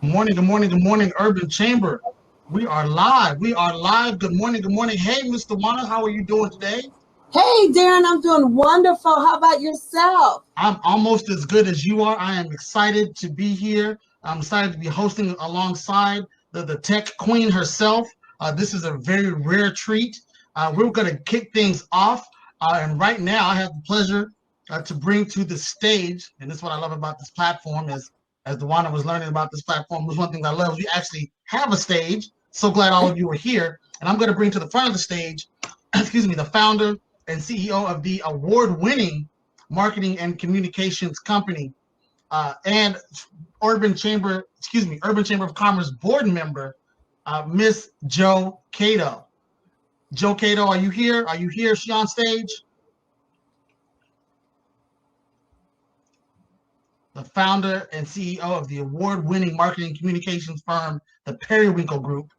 Good morning, good morning, good morning, Urban Chamber. We are live. We are live. Good morning, good morning. Hey, Mr. Wanna, how are you doing today? Hey, Darren, I'm doing wonderful. How about yourself? I'm almost as good as you are. I am excited to be here. I'm excited to be hosting alongside the tech queen herself. This is a very rare treat. We're going to kick things off. And right now, I have the pleasure to bring to the stage, and this is what I love about this platform, is as Dewana was learning about this platform, was one thing I love. We actually have a stage. So glad all of you are here. And I'm going to bring to the front of the stage, excuse me, the founder and CEO of the award-winning marketing and communications company, and Urban Chamber of Commerce board member, Miss Jo Cato. Jo Cato, are you here? Are you here? Is she on stage? The founder and CEO of the award-winning marketing and communications firm, the Periwinkle Group.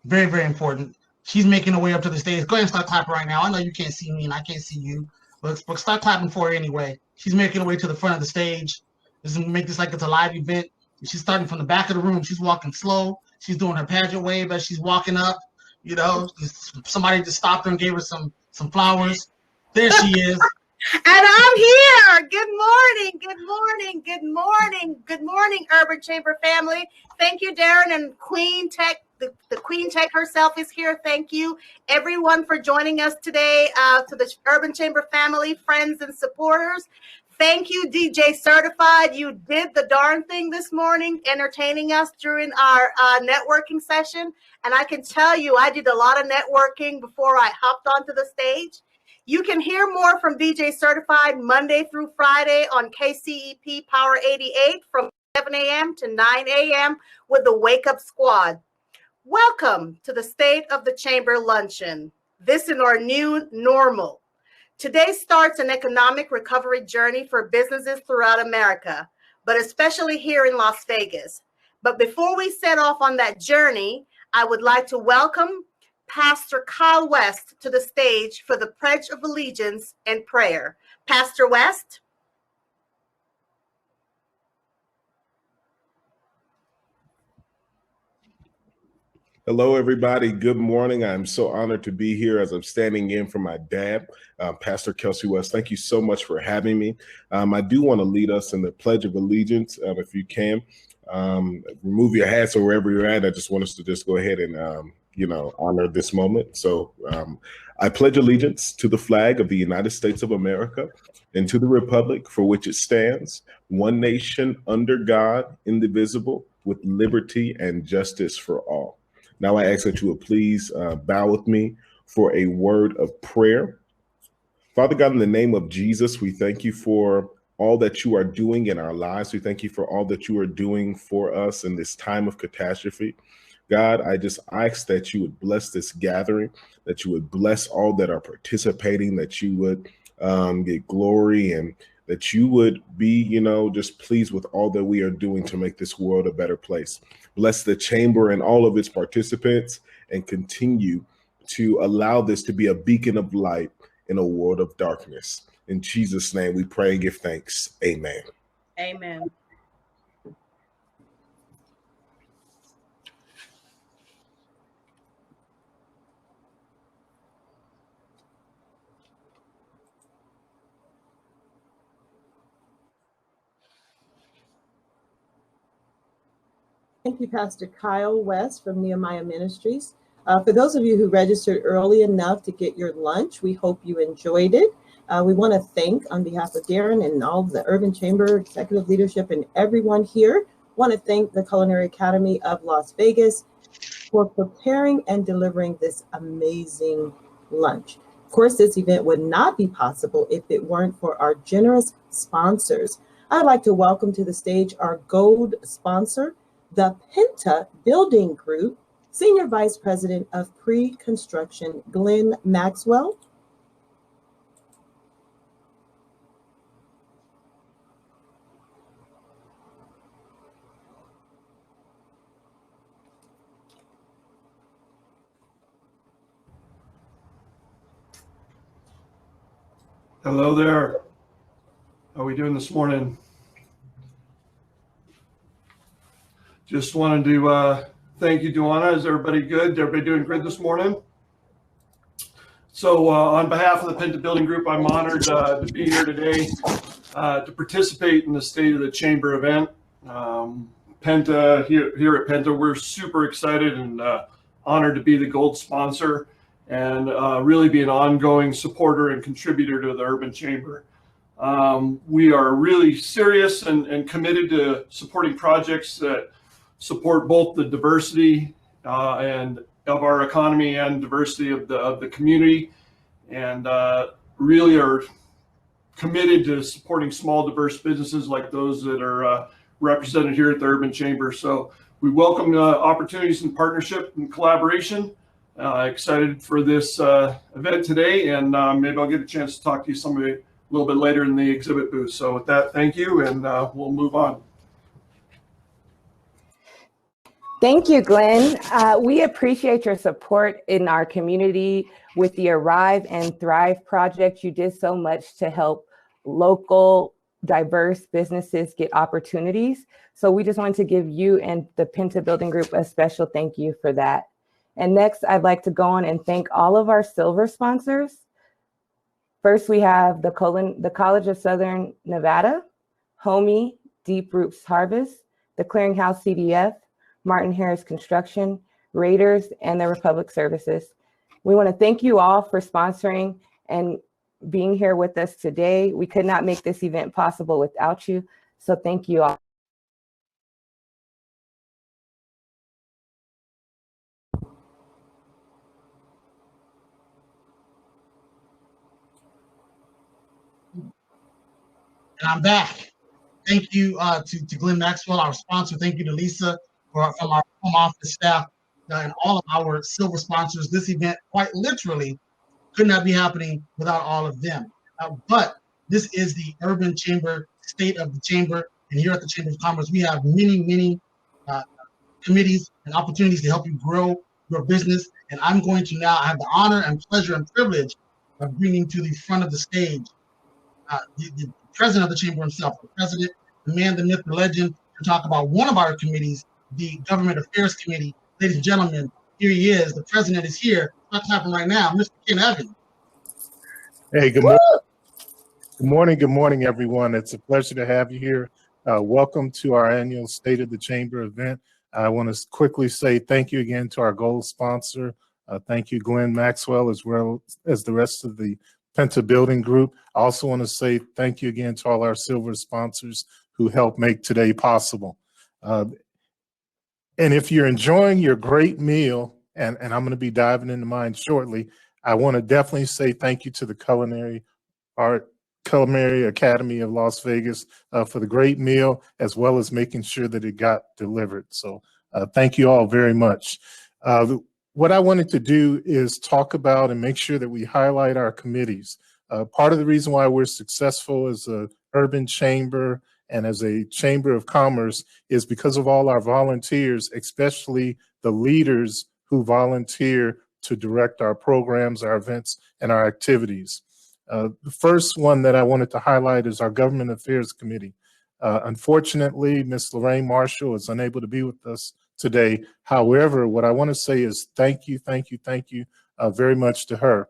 Very, very important. She's making her way up to the stage. Go ahead and start clapping right now. I know you can't see me and I can't see you, but start clapping for her anyway. She's making her way to the front of the stage. This is gonna make this like it's a live event. She's starting from the back of the room. She's walking slow. She's doing her pageant wave as she's walking up. You know, somebody just stopped her and gave her some flowers. There she is. And I'm here. Good morning. Good morning. Good morning. Good morning, Urban Chamber family. Thank you, Darren and Queen Tech. The Queen Tech herself is here. Thank you, everyone, for joining us today. To the Urban Chamber family, friends, and supporters. Thank you, DJ Certified. You did the darn thing this morning, entertaining us during our networking session. And I can tell you, I did a lot of networking before I hopped onto the stage. You can hear more from DJ Certified Monday through Friday on KCEP Power 88 from 7 a.m. to 9 a.m. with the Wake Up Squad. Welcome to the State of the Chamber Luncheon. This is our new normal. Today starts an economic recovery journey for businesses throughout America, but especially here in Las Vegas. But before we set off on that journey, I would like to welcome Pastor Kyle West to the stage for the Pledge of Allegiance and prayer. Pastor West. Hello, everybody. Good morning. I'm so honored to be here as I'm standing in for my dad, Pastor Kelsey West. Thank you so much for having me. I do want to lead us in the Pledge of Allegiance, if you can. Remove your hats or wherever you're at. I just want us to just go ahead and honor this moment. So I pledge allegiance to the flag of the United States of America and to the republic for which it stands, one nation under God, indivisible, with liberty and justice for all. Now I ask that you would please bow with me for a word of prayer. Father God, in the name of Jesus, we thank you for all that you are doing in our lives. We thank you for all that you are doing for us in this time of catastrophe. God, I just ask that you would bless this gathering, that you would bless all that are participating, that you would get glory, and that you would be, just pleased with all that we are doing to make this world a better place. Bless the chamber and all of its participants, and continue to allow this to be a beacon of light in a world of darkness. In Jesus' name we pray and give thanks. Amen. Amen. Thank you, Pastor Kyle West from Nehemiah Ministries. For those of you who registered early enough to get your lunch, we hope you enjoyed it. We want to thank, on behalf of Darren and all of the Urban Chamber executive leadership and everyone here, want to thank the Culinary Academy of Las Vegas for preparing and delivering this amazing lunch. Of course, this event would not be possible if it weren't for our generous sponsors. I'd like to welcome to the stage our gold sponsor, the Penta Building Group, Senior Vice President of Pre-Construction, Glenn Maxwell. Hello there. How are we doing this morning? Just wanted to thank you, Duana. Is everybody good? Everybody doing good this morning? So on behalf of the Penta Building Group, I'm honored to be here today to participate in the State of the Chamber event. Penta, here at Penta, we're super excited and honored to be the gold sponsor and really be an ongoing supporter and contributor to the Urban Chamber. We are really serious and committed to supporting projects that support both the diversity and of our economy and diversity of the community, and really are committed to supporting small diverse businesses like those that are represented here at the Urban Chamber. So we welcome opportunities in partnership and collaboration. Excited for this event today, and maybe I'll get a chance to talk to you somebody a little bit later in the exhibit booth. So with that, thank you, and we'll move on. Thank you, Glenn. We appreciate your support in our community with the Arrive and Thrive project. You did so much to help local diverse businesses get opportunities. So we just wanted to give you and the Penta Building Group a special thank you for that. And next, I'd like to go on and thank all of our silver sponsors. First, we have the College of Southern Nevada, Homey, Deep Roots Harvest, the Clearinghouse CDF, Martin Harris Construction, Raiders, and the Republic Services. We want to thank you all for sponsoring and being here with us today. We could not make this event possible without you, so thank you all. And I'm back. Thank you to Glenn Maxwell, our sponsor. Thank you to Lisa from our home office staff and all of our silver sponsors. This event, quite literally, could not be happening without all of them. But this is the Urban Chamber, State of the Chamber. And here at the Chamber of Commerce, we have many committees and opportunities to help you grow your business. And I'm going to now have the honor and pleasure and privilege of bringing to the front of the stage the president of the chamber himself, the president, the man, the myth, the legend, to talk about one of our committees, the Government Affairs Committee. Ladies and gentlemen, here he is. The president is here. Not happening right now, Mr. Ken Evans. Hey, good morning. Good morning. Good morning, everyone. It's a pleasure to have you here. Welcome to our annual State of the Chamber event. I want to quickly say thank you again to our gold sponsor. Thank you, Glenn Maxwell, as well as the rest of the Penta Building Group. I also want to say thank you again to all our silver sponsors who helped make today possible. And if you're enjoying your great meal, and I'm going to be diving into mine shortly, I want to definitely say thank you to the Culinary Academy of Las Vegas for the great meal, as well as making sure that it got delivered. So thank you all very much. What I wanted to do is talk about and make sure that we highlight our committees. Part of the reason why we're successful as an urban chamber and as a chamber of commerce is because of all our volunteers, especially the leaders who volunteer to direct our programs, our events, and our activities. The first one that I wanted to highlight is our Government Affairs Committee. Unfortunately, Ms. Lorraine Marshall is unable to be with us today. However, what I want to say is thank you very much to her.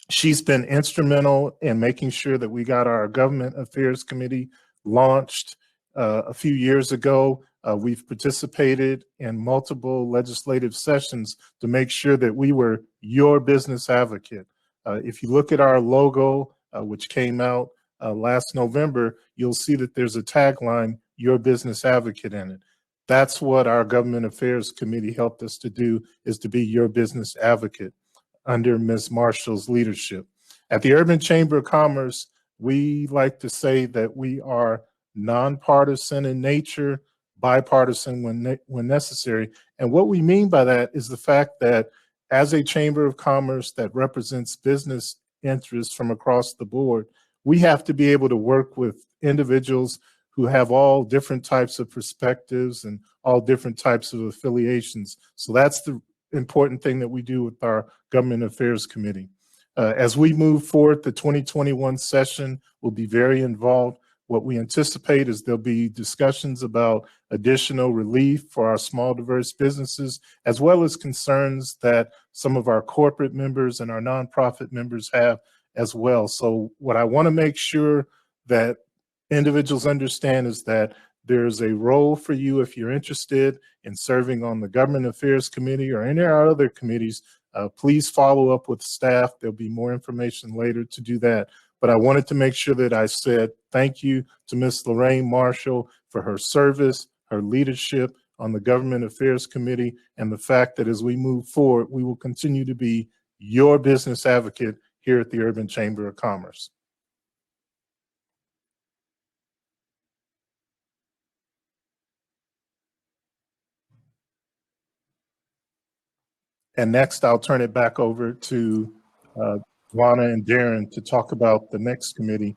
She's been instrumental in making sure that we got our Government Affairs Committee launched a few years ago. We've participated in multiple legislative sessions to make sure that we were your business advocate. If you look at our logo, which came out last November, you'll see that there's a tagline, your business advocate, in it. That's what our Government Affairs Committee helped us to do, is to be your business advocate under Ms. Marshall's leadership. At the Urban Chamber of Commerce, we like to say that we are nonpartisan in nature, bipartisan when necessary. And what we mean by that is the fact that as a Chamber of Commerce that represents business interests from across the board, we have to be able to work with individuals who have all different types of perspectives and all different types of affiliations. So that's the important thing that we do with our Government Affairs Committee. As we move forward, the 2021 session will be very involved. What we anticipate is there'll be discussions about additional relief for our small diverse businesses, as well as concerns that some of our corporate members and our nonprofit members have as well. So what I want to make sure that individuals understand is that there's a role for you if you're interested in serving on the Government Affairs Committee or any of our other committees. Please follow up with staff. There'll be more information later to do that. But I wanted to make sure that I said thank you to Ms. Lorraine Marshall for her service, her leadership on the Government Affairs Committee, and the fact that as we move forward, we will continue to be your business advocate here at the Urban Chamber of Commerce. And next, I'll turn it back over to Juana and Darren to talk about the next committee.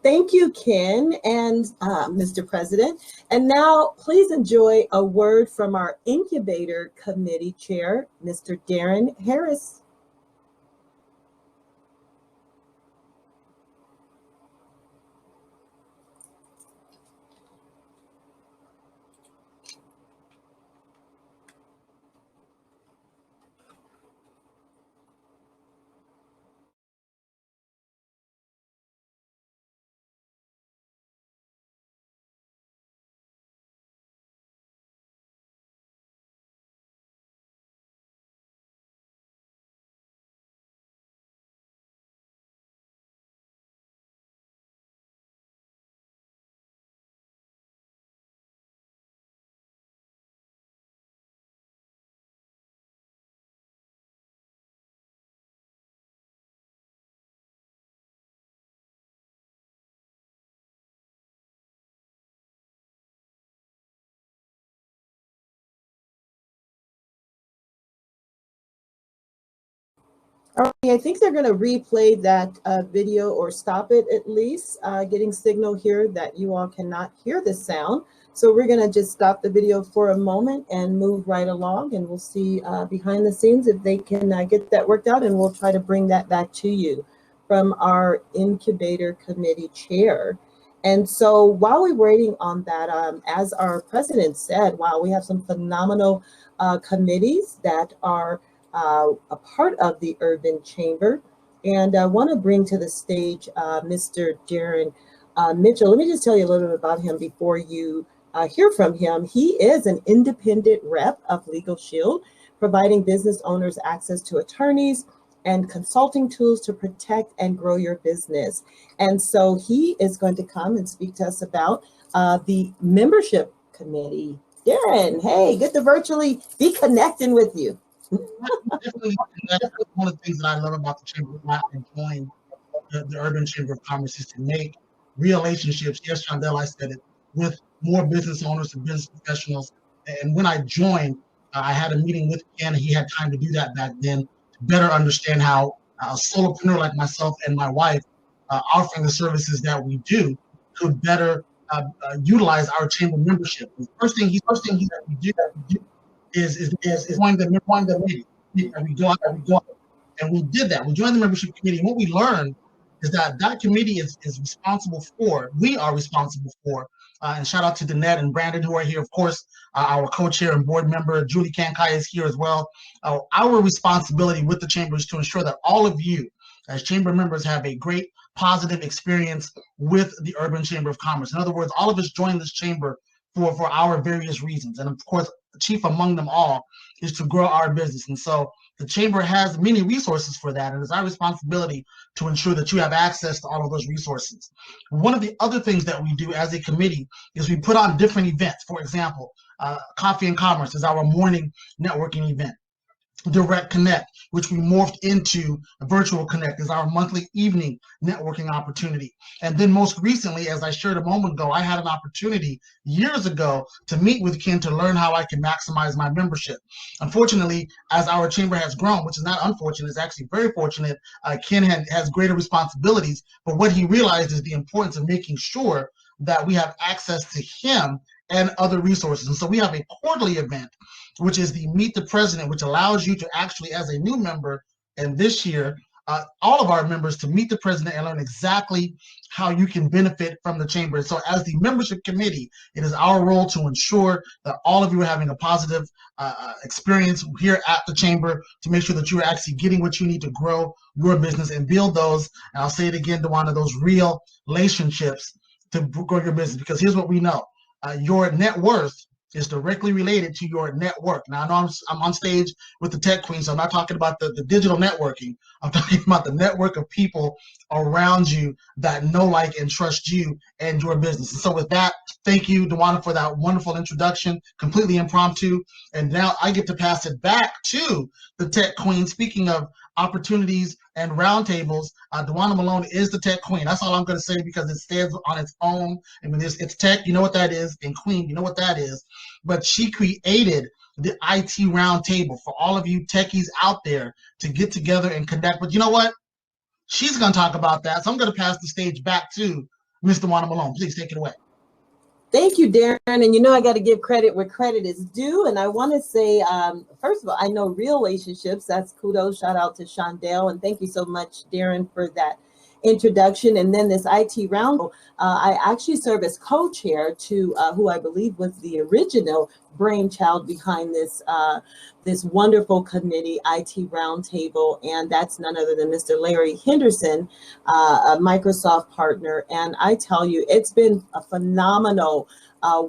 Thank you, Ken and Mr. President. And now please enjoy a word from our Incubator Committee Chair, Mr. Darren Harris. All right, I think they're going to replay that video or stop it at least, getting signal here that you all cannot hear the sound. So we're going to just stop the video for a moment and move right along, and we'll see behind the scenes if they can get that worked out, and we'll try to bring that back to you from our Incubator Committee Chair. And so while we're waiting on that, as our president said, wow, we have some phenomenal committees that are a part of the Urban Chamber. And I want to bring to the stage Mr. Darren Mitchell. Let me just tell you a little bit about him before you hear from him. He is an independent rep of Legal Shield, providing business owners access to attorneys and consulting tools to protect and grow your business. And so he is going to come and speak to us about the membership committee. Darren, hey, good to virtually be connecting with you. Definitely, that's one of the things that I love about the Chamber of Commerce and joining the Urban Chamber of Commerce is to make relationships. Yes, Chandel, I said it, with more business owners and business professionals. And when I joined, I had a meeting with Ken. He had time to do that back then to better understand how a solopreneur like myself and my wife offering the services that we do could better utilize our chamber membership. The first thing that we do is join the meeting. We go out, and we did that. We joined the membership committee, and what we learned is that committee is responsible for. We are responsible for. And shout out to Danette and Brandon who are here. Of course, our co-chair and board member Julie Kankai is here as well. Our responsibility with the chamber is to ensure that all of you, as chamber members, have a great positive experience with the Urban Chamber of Commerce. In other words, all of us join this chamber for our various reasons, and of course, chief among them all is to grow our business. And so the chamber has many resources for that, and it's our responsibility to ensure that you have access to all of those resources. One of the other things that we do as a committee is we put on different events. For example, Coffee and Commerce is our morning networking event. Direct Connect, which we morphed into Virtual Connect, is our monthly evening networking opportunity. And then most recently, as I shared a moment ago, I had an opportunity years ago to meet with Ken to learn how I can maximize my membership. Unfortunately, as our chamber has grown, which is not unfortunate, it's actually very fortunate, Ken has greater responsibilities, but what he realized is the importance of making sure that we have access to him and other resources. And so we have a quarterly event, which is the Meet the President, which allows you to actually, as a new member, and this year, all of our members to meet the president and learn exactly how you can benefit from the chamber. So as the membership committee, it is our role to ensure that all of you are having a positive experience here at the chamber, to make sure that you are actually getting what you need to grow your business and build those, and I'll say it again, Dewana, those real relationships to grow your business. Because here's what we know. Your net worth is directly related to your network. Now, I know I'm on stage with the Tech Queen, so I'm not talking about the digital networking. I'm talking about the network of people around you that know, like, and trust you and your business. And so with that, thank you, Dewana, for that wonderful introduction, completely impromptu. And now I get to pass it back to the Tech Queen. Speaking of opportunities and roundtables, Dewana Malone is the Tech Queen. That's all I'm going to say, because it stands on its own. I mean, it's tech, you know what that is, and Queen, you know what that is. But she created the IT roundtable for all of you techies out there to get together and connect. But you know what? She's going to talk about that. So I'm going to pass the stage back to Ms. Dewana Malone. Please take it away. Thank you, Darren. And you know, I got to give credit where credit is due. And I want to say, first of all, I know real relationships. That's kudos. Shout out to Shondell. And thank you so much, Darren, for that introduction. And then this IT roundtable, I actually serve as co-chair to who I believe was the original brainchild behind this this wonderful committee, IT roundtable, and that's none other than Mr. Larry Henderson, a Microsoft partner. And I tell you, it's been a phenomenal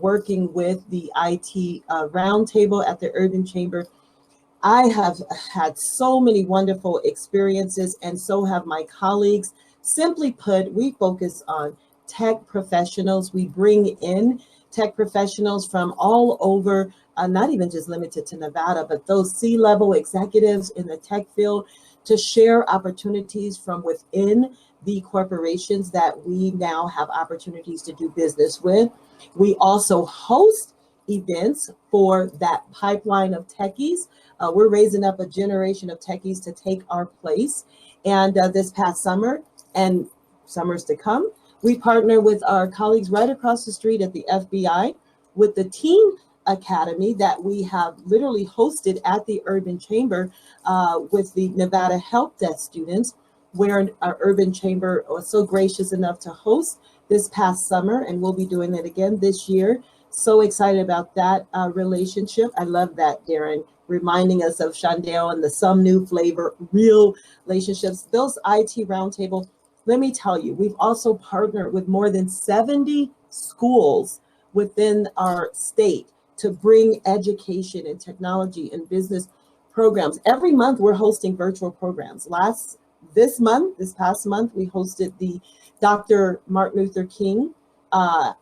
working with the IT roundtable at the Urban Chamber. I have had so many wonderful experiences, and so have my colleagues. Simply put, we focus on tech professionals. We bring in tech professionals from all over, not even just limited to Nevada, but those C-level executives in the tech field, to share opportunities from within the corporations that we now have opportunities to do business with. We also host events for that pipeline of techies. We're raising up a generation of techies to take our place. And this past summer and summers to come, we partner with our colleagues right across the street at the FBI with the Teen Academy that we have literally hosted at the Urban Chamber with the Nevada Help Desk students, where our Urban Chamber was so gracious enough to host this past summer, and we'll be doing it again this year. So excited about that relationship. I love that, Darren, reminding us of Shondell and the Some New Flavor, real relationships. Those IT roundtable, let me tell you, we've also partnered with more than 70 schools within our state to bring education and technology and business programs. Every month we're hosting virtual programs. This past month, we hosted the Dr. Martin Luther King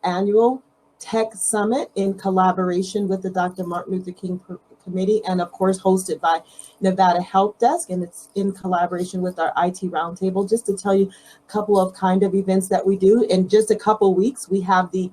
annual Tech Summit in collaboration with the Dr. Martin Luther King Committee, and of course hosted by Nevada Help Desk, and it's in collaboration with our IT Roundtable. Just to tell you a couple of kind of events that we do, in just a couple weeks, we have the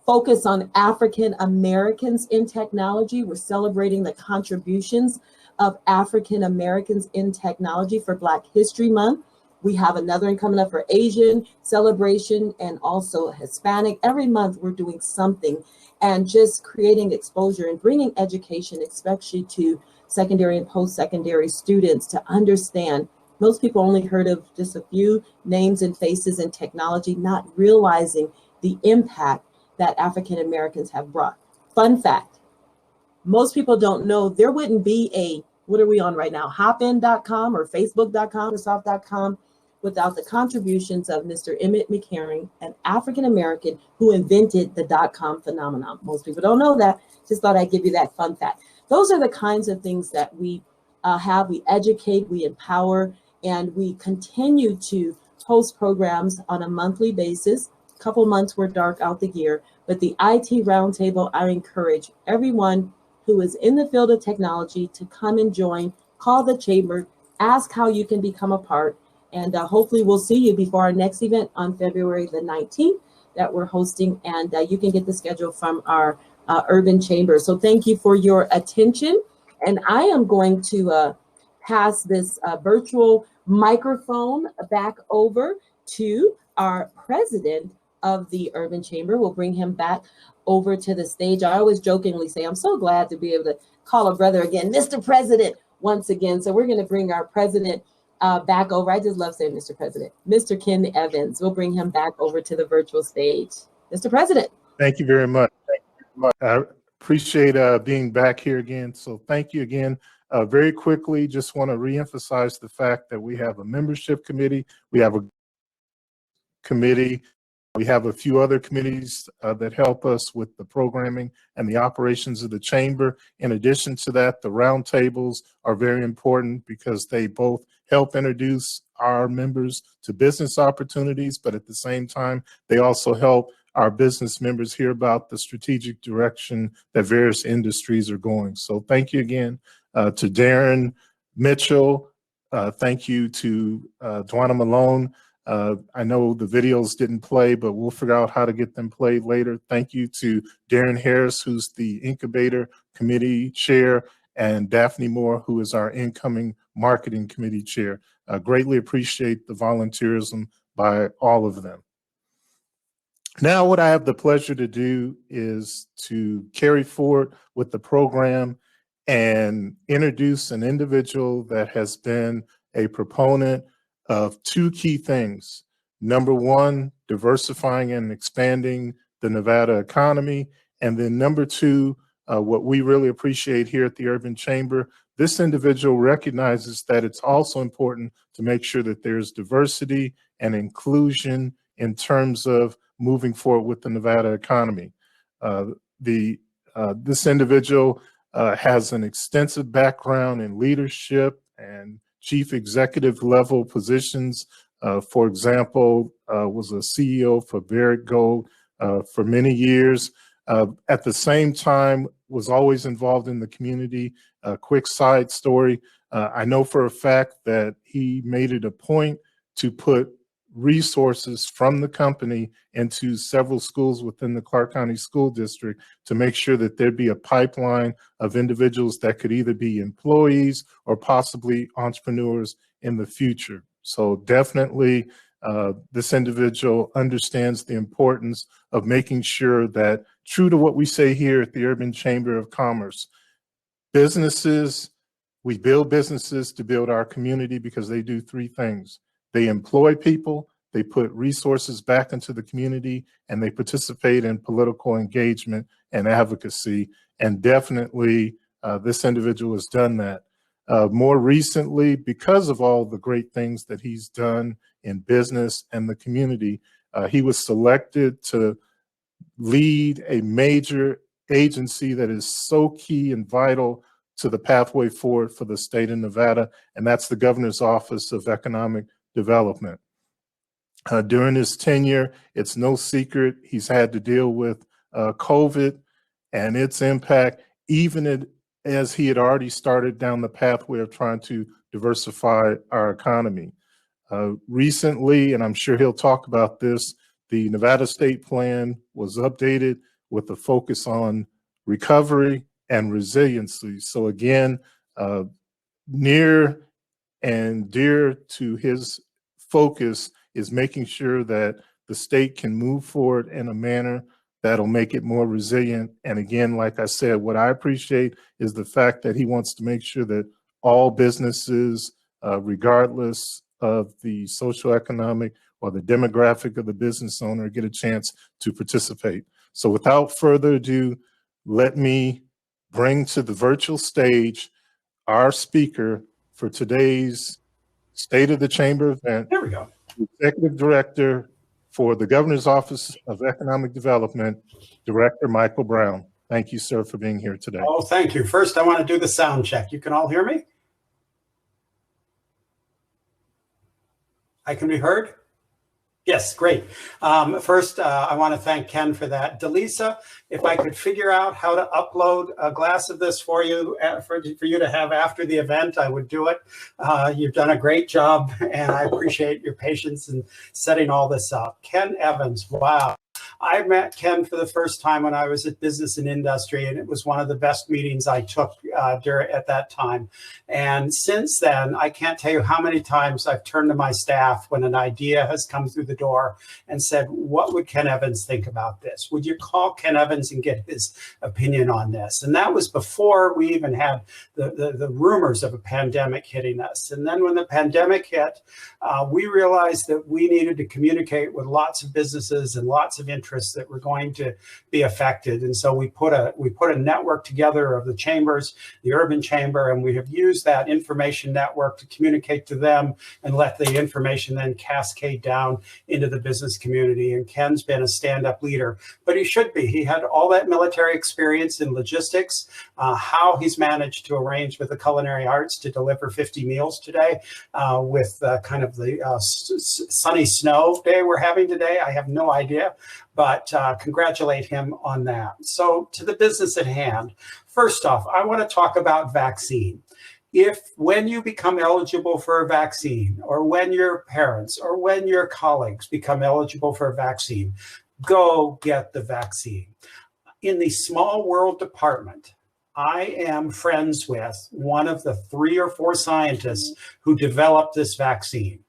focus on African Americans in technology. We're celebrating the contributions of African Americans in technology for Black History Month. We have another one coming up for Asian celebration and also Hispanic. Every month we're doing something and just creating exposure and bringing education, especially to secondary and post-secondary students, to understand. Most people only heard of just a few names and faces in technology, not realizing the impact that African Americans have brought. Fun fact, most people don't know there wouldn't be a, what are we on right now, hopin.com or facebook.com or soft.com without the contributions of Mr. Emmett McCarran, an African American who invented the .com phenomenon. Most people don't know that. Just thought I'd give you that fun fact. Those are the kinds of things that we have. We educate, we empower, and we continue to host programs on a monthly basis. A couple months were dark out the year, but the IT Roundtable, I encourage everyone who is in the field of technology to come and join, call the chamber, ask how you can become a part, and hopefully we'll see you before our next event on February the 19th that we're hosting, and you can get the schedule from our Urban Chamber. So thank you for your attention, and I am going to pass this virtual microphone back over to our president of the Urban Chamber. We'll bring him back over to the stage. I always jokingly say, I'm so glad to be able to call a brother again, Mr. President, once again. So we're going to bring our president back over. I just love saying Mr. President. Mr. Ken Evans. We'll bring him back over to the virtual stage. Mr. President. Thank you very much. I appreciate being back here again. So thank you again. Very quickly, just want to reemphasize the fact that we have a membership committee. We have a committee. We have a few other committees that help us with the programming and the operations of the chamber. In addition to that, the roundtables are very important because they both help introduce our members to business opportunities, but at the same time, they also help our business members hear about the strategic direction that various industries are going. So thank you again to Darren Mitchell. Thank you to Dwana Malone. I know the videos didn't play, but we'll figure out how to get them played later. Thank you to Darren Harris, who's the Incubator Committee Chair, and Daphne Moore, who is our Incoming Marketing Committee Chair. Greatly appreciate the volunteerism by all of them. Now, what I have the pleasure to do is to carry forward with the program and introduce an individual that has been a proponent of two key things. Number one, diversifying and expanding the Nevada economy. And then number two, what we really appreciate here at the Urban Chamber, this individual recognizes that it's also important to make sure that there's diversity and inclusion in terms of moving forward with the Nevada economy. This individual has an extensive background in leadership and chief executive level positions. For example, was a CEO for Barrick Gold for many years. At the same time, was always involved in the community. A quick side story, I know for a fact that he made it a point to put resources from the company into several schools within the Clark County School District to make sure that there'd be a pipeline of individuals that could either be employees or possibly entrepreneurs in the future. So definitely this individual understands the importance of making sure that, true to what we say here at the Urban Chamber of Commerce, we build businesses to build our community because they do three things. They employ people, they put resources back into the community, and they participate in political engagement and advocacy. And definitely this individual has done that. More recently, because of all the great things that he's done in business and the community, he was selected to lead a major agency that is so key and vital to the pathway forward for the state of Nevada, and that's the Governor's Office of Economic Development. During his tenure, it's no secret he's had to deal with COVID and its impact, even as he had already started down the pathway of trying to diversify our economy. Recently, and I'm sure he'll talk about this, the Nevada State Plan was updated with a focus on recovery and resiliency. So again, near and dear to his focus is making sure that the state can move forward in a manner that'll make it more resilient. And again, like I said, what I appreciate is the fact that he wants to make sure that all businesses, regardless of the socioeconomic or the demographic of the business owner, get a chance to participate. So without further ado, let me bring to the virtual stage our speaker for today's State of the Chamber event. There we go. Executive Director for the Governor's Office of Economic Development, Director Michael Brown. Thank you, sir, for being here today. Oh, thank you. First, I want to do the sound check. You can all hear me? I can be heard? Yes, great. First, I want to thank Ken for that. Delisa, if I could figure out how to upload a glass of this for you, for you to have after the event, I would do it. You've done a great job, and I appreciate your patience in setting all this up. Ken Evans, wow. I met Ken for the first time when I was at Business and Industry, and it was one of the best meetings I took at that time. And since then, I can't tell you how many times I've turned to my staff when an idea has come through the door and said, what would Ken Evans think about this? Would you call Ken Evans and get his opinion on this? And that was before we even had the rumors of a pandemic hitting us. And then when the pandemic hit, we realized that we needed to communicate with lots of businesses and lots of interests that were going to be affected. And so we put a network together of the chambers, the Urban Chamber, and we have used that information network to communicate to them and let the information then cascade down into the business community. And Ken's been a stand-up leader, but he should be. He had all that military experience in logistics, how he's managed to arrange with the culinary arts to deliver 50 meals today with kind of the sunny snow day we're having today. I have no idea, but congratulate him on that. So to the business at hand, first off, I want to talk about vaccine. When you become eligible for a vaccine, or when your parents or when your colleagues become eligible for a vaccine, go get the vaccine. In the Small World Department, I am friends with one of the 3 or 4 scientists who developed this vaccine.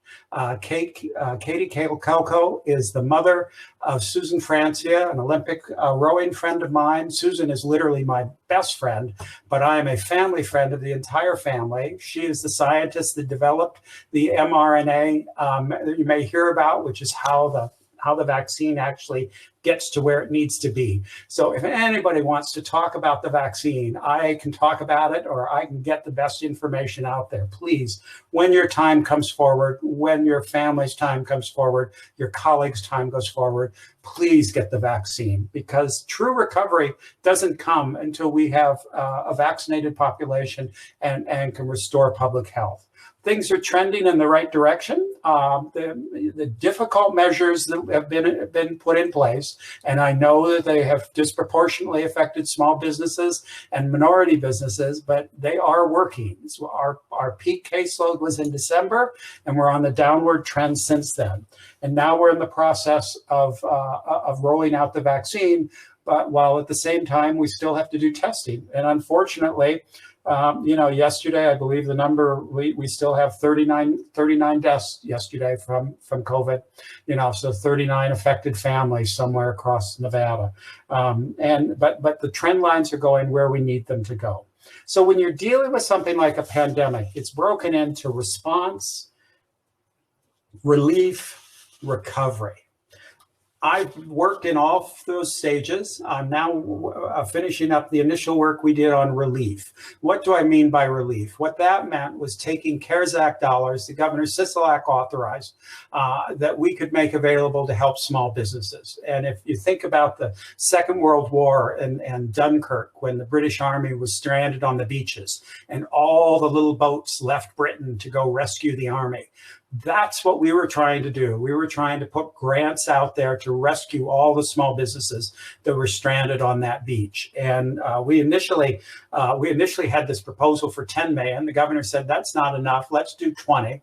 Katie Kalko is the mother of Susan Francia, an Olympic rowing friend of mine. Susan is literally my best friend, but I am a family friend of the entire family. She is the scientist that developed the mRNA that you may hear about, which is how the vaccine actually gets to where it needs to be. So if anybody wants to talk about the vaccine, I can talk about it, or I can get the best information out there. Please, when your time comes forward, when your family's time comes forward, your colleagues' time goes forward, please get the vaccine, because true recovery doesn't come until we have a vaccinated population and can restore public health. Things are trending in the right direction. The difficult measures that have been put in place, and I know that they have disproportionately affected small businesses and minority businesses, but they are working. So our peak caseload was in December, and we're on the downward trend since then. And now we're in the process of rolling out the vaccine, but while at the same time, we still have to do testing. And unfortunately, yesterday, I believe the number, we still have 39 deaths yesterday from COVID, so 39 affected families somewhere across Nevada. But the trend lines are going where we need them to go. So when you're dealing with something like a pandemic, it's broken into response, relief, recovery. I've worked in all those stages. I'm now finishing up the initial work we did on relief. What do I mean by relief? What that meant was taking CARES Act dollars that Governor Sisolak authorized that we could make available to help small businesses. And if you think about the Second World War and Dunkirk, when the British Army was stranded on the beaches and all the little boats left Britain to go rescue the army, that's what we were trying to do. We were trying to put grants out there to rescue all the small businesses that were stranded on that beach. And we initially had this proposal for 10 million. The governor said, that's not enough. Let's do 20.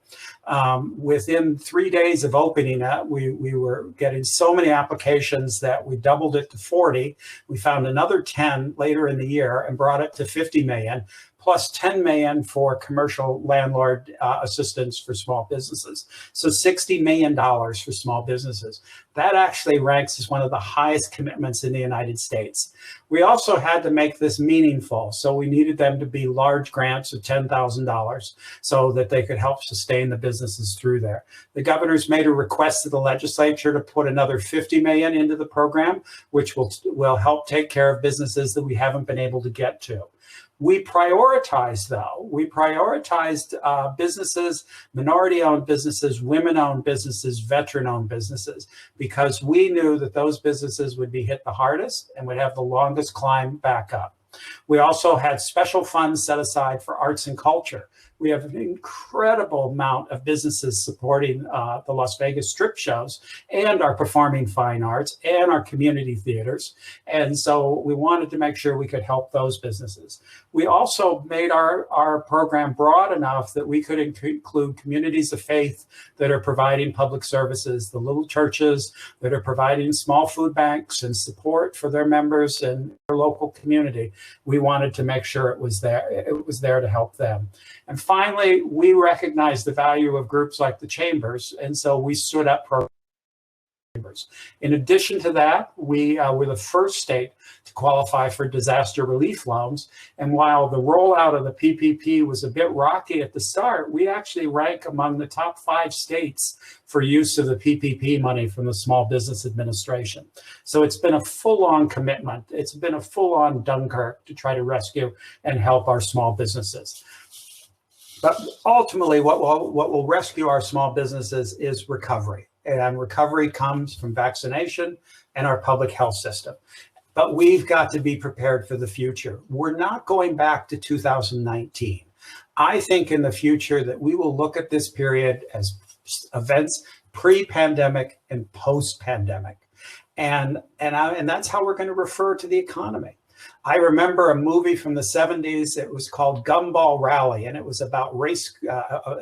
Within 3 days of opening it, we were getting so many applications that we doubled it to 40. We found another 10 later in the year and brought it to 50 million. Plus 10 million for commercial landlord assistance for small businesses. So $60 million for small businesses. That actually ranks as one of the highest commitments in the United States. We also had to make this meaningful. So we needed them to be large grants of $10,000 so that they could help sustain the businesses through there. The governor's made a request to the legislature to put another 50 million into the program, which will help take care of businesses that we haven't been able to get to. We prioritized, though. We prioritized businesses, minority-owned businesses, women-owned businesses, veteran-owned businesses, because we knew that those businesses would be hit the hardest and would have the longest climb back up. We also had special funds set aside for arts and culture, We have an incredible amount of businesses supporting the Las Vegas strip shows and our performing fine arts and our community theaters. And so we wanted to make sure we could help those businesses. We also made our program broad enough that we could include communities of faith that are providing public services, the little churches that are providing small food banks and support for their members and their local community. We wanted to make sure it was there to help them. And finally, we recognize the value of groups like the Chambers, and so we stood up programs. In addition to that, we were the first state to qualify for disaster relief loans. And while the rollout of the PPP was a bit rocky at the start, we actually rank among the top 5 states for use of the PPP money from the Small Business Administration. So it's been a full-on commitment. It's been a full-on Dunkirk to try to rescue and help our small businesses. But ultimately, what will rescue our small businesses is recovery. And recovery comes from vaccination and our public health system. But we've got to be prepared for the future. We're not going back to 2019. I think in the future that we will look at this period as events pre-pandemic and post-pandemic. And that's how we're going to refer to the economy. I remember a movie from the 70s. It was called Gumball Rally, and it was about race,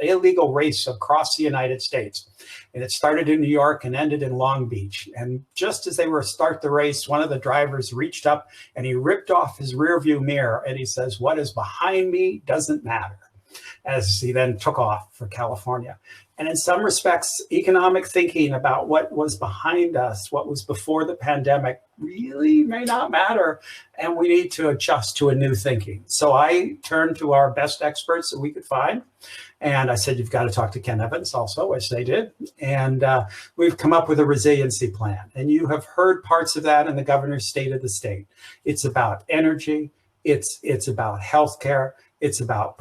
illegal race across the United States. And it started in New York and ended in Long Beach. And just as they were to start the race, one of the drivers reached up and he ripped off his rearview mirror and he says, "What is behind me doesn't matter," as he then took off for California. And in some respects, economic thinking about what was behind us, what was before the pandemic, really may not matter. And we need to adjust to a new thinking. So I turned to our best experts that we could find. And I said, "You've got to talk to Ken Evans also," which they did. And we've come up with a resiliency plan. And you have heard parts of that in the governor's state of the state. It's about energy. It's about healthcare. It's about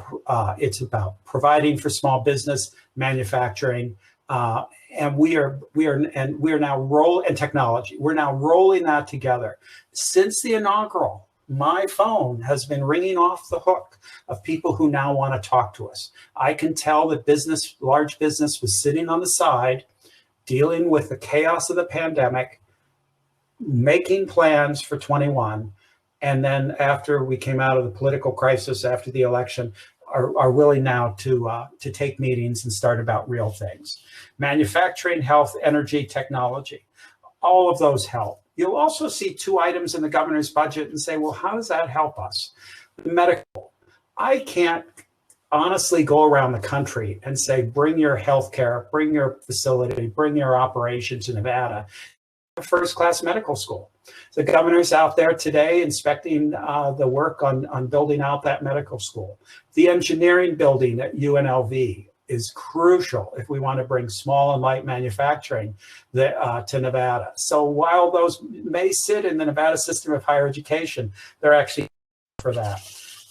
providing for small business, manufacturing, and we are now rolling technology. We're now rolling that together. Since the inaugural, my phone has been ringing off the hook of people who now want to talk to us. I can tell that large business was sitting on the side, dealing with the chaos of the pandemic, making plans for 21. And then after we came out of the political crisis after the election, are willing now to take meetings and start about real things. Manufacturing, health, energy, technology, all of those help. You'll also see 2 items in the governor's budget and say, well, how does that help us? Medical. I can't honestly go around the country and say, bring your healthcare, bring your facility, bring your operation to Nevada. First-class medical school. The governor's out there today inspecting the work on building out that medical school. The engineering building at UNLV is crucial if we want to bring small and light manufacturing to Nevada. So while those may sit in the Nevada system of higher education, they're actually for that.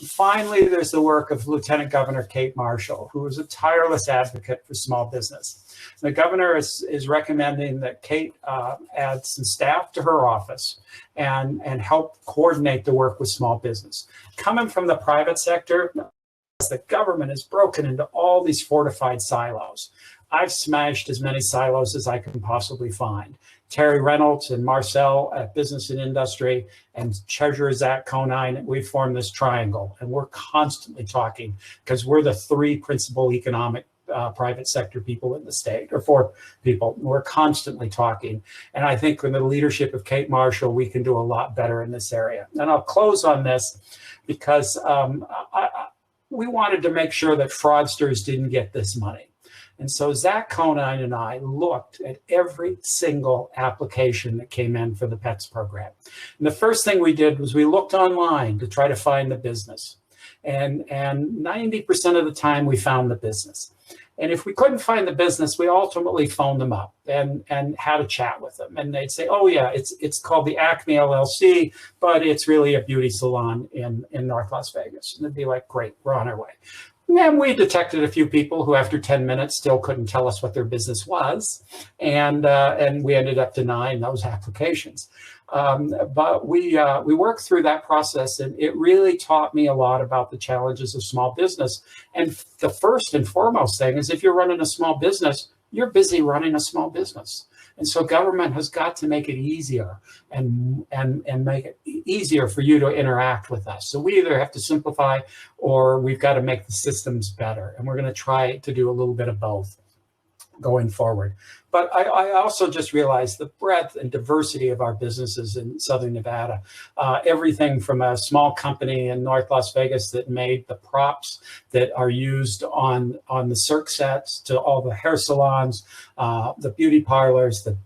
Finally, there's the work of Lieutenant Governor Kate Marshall, who is a tireless advocate for small business. The governor is recommending that Kate add some staff to her office and help coordinate the work with small business. Coming from the private sector, the government is broken into all these fortified silos. I've smashed as many silos as I can possibly find. Terry Reynolds and Marcel at Business and Industry and Treasurer Zach Conine, we formed this triangle, and we're constantly talking because we're the 3 principal economic private sector people in the state, or 4 people. We're constantly talking. And I think with the leadership of Kate Marshall, we can do a lot better in this area. And I'll close on this because we wanted to make sure that fraudsters didn't get this money. And so Zach Conine and I looked at every single application that came in for the PETS program. And the first thing we did was we looked online to try to find the business. And 90% of the time we found the business. And if we couldn't find the business, we ultimately phoned them up and had a chat with them. And they'd say, oh yeah, it's called the Acme LLC, but it's really a beauty salon in North Las Vegas. And they'd be like, great, we're on our way. And we detected a few people who after 10 minutes still couldn't tell us what their business was. And we ended up denying those applications. But we worked through that process, and it really taught me a lot about the challenges of small business. And the first and foremost thing is, if you're running a small business, you're busy running a small business. And so government has got to make it easier and make it easier for you to interact with us. So we either have to simplify, or we've got to make the systems better. And we're going to try to do a little bit of both going forward. But I also just realized the breadth and diversity of our businesses in Southern Nevada. Everything from a small company in North Las Vegas that made the props that are used on the cirque sets, to all the hair salons, the beauty parlors, the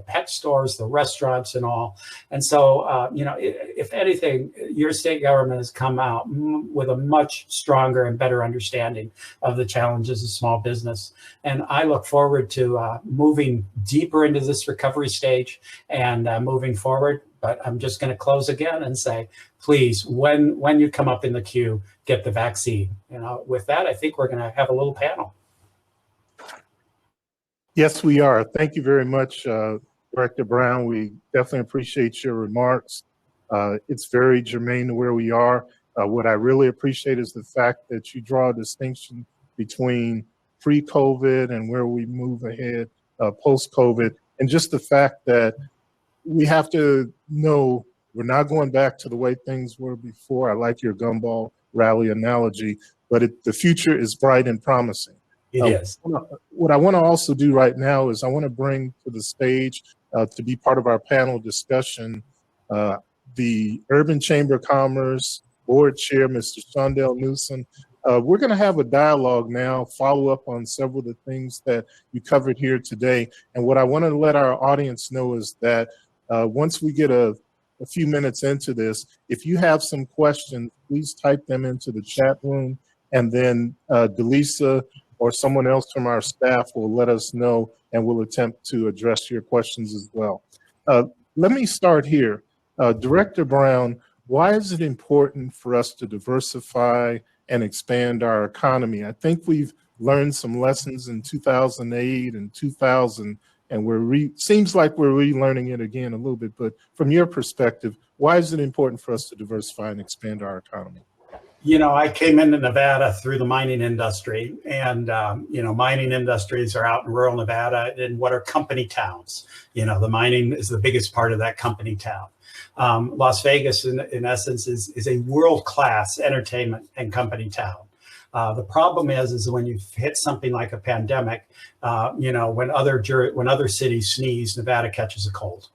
pet stores, the restaurants, and all. And so, if anything, your state government has come out with a much stronger and better understanding of the challenges of small business. And I look forward to moving deeper into this recovery stage and moving forward. But I'm just going to close again and say, please, when you come up in the queue, get the vaccine. With that, I think we're going to have a little panel. Yes, we are. Thank you very much, Director Brown. We definitely appreciate your remarks. It's very germane to where we are. What I really appreciate is the fact that you draw a distinction between pre-COVID and where we move ahead post-COVID, and just the fact that we have to know we're not going back to the way things were before. I like your gumball rally analogy, but the future is bright and promising. It is. What I want to also do right now is I want to bring to the stage to be part of our panel discussion the Urban Chamber of Commerce Board Chair, Mr. Shondell Newsom. We're going to have a dialogue now, follow up on several of the things that you covered here today. And what I want to let our audience know is that once we get a few minutes into this, if you have some questions, please type them into the chat room, and then Delisa or someone else from our staff will let us know, and we'll attempt to address your questions as well. Let me start here. Director Brown, why is it important for us to diversify and expand our economy? I think we've learned some lessons in 2008 and 2000, and seems like we're relearning it again a little bit. But from your perspective, why is it important for us to diversify and expand our economy? I came into Nevada through the mining industry, and mining industries are out in rural Nevada in what are company towns. The mining is the biggest part of that company town. Las Vegas, in essence, is a world-class entertainment and company town. The problem is when you hit something like a pandemic, when other cities sneeze, Nevada catches a cold.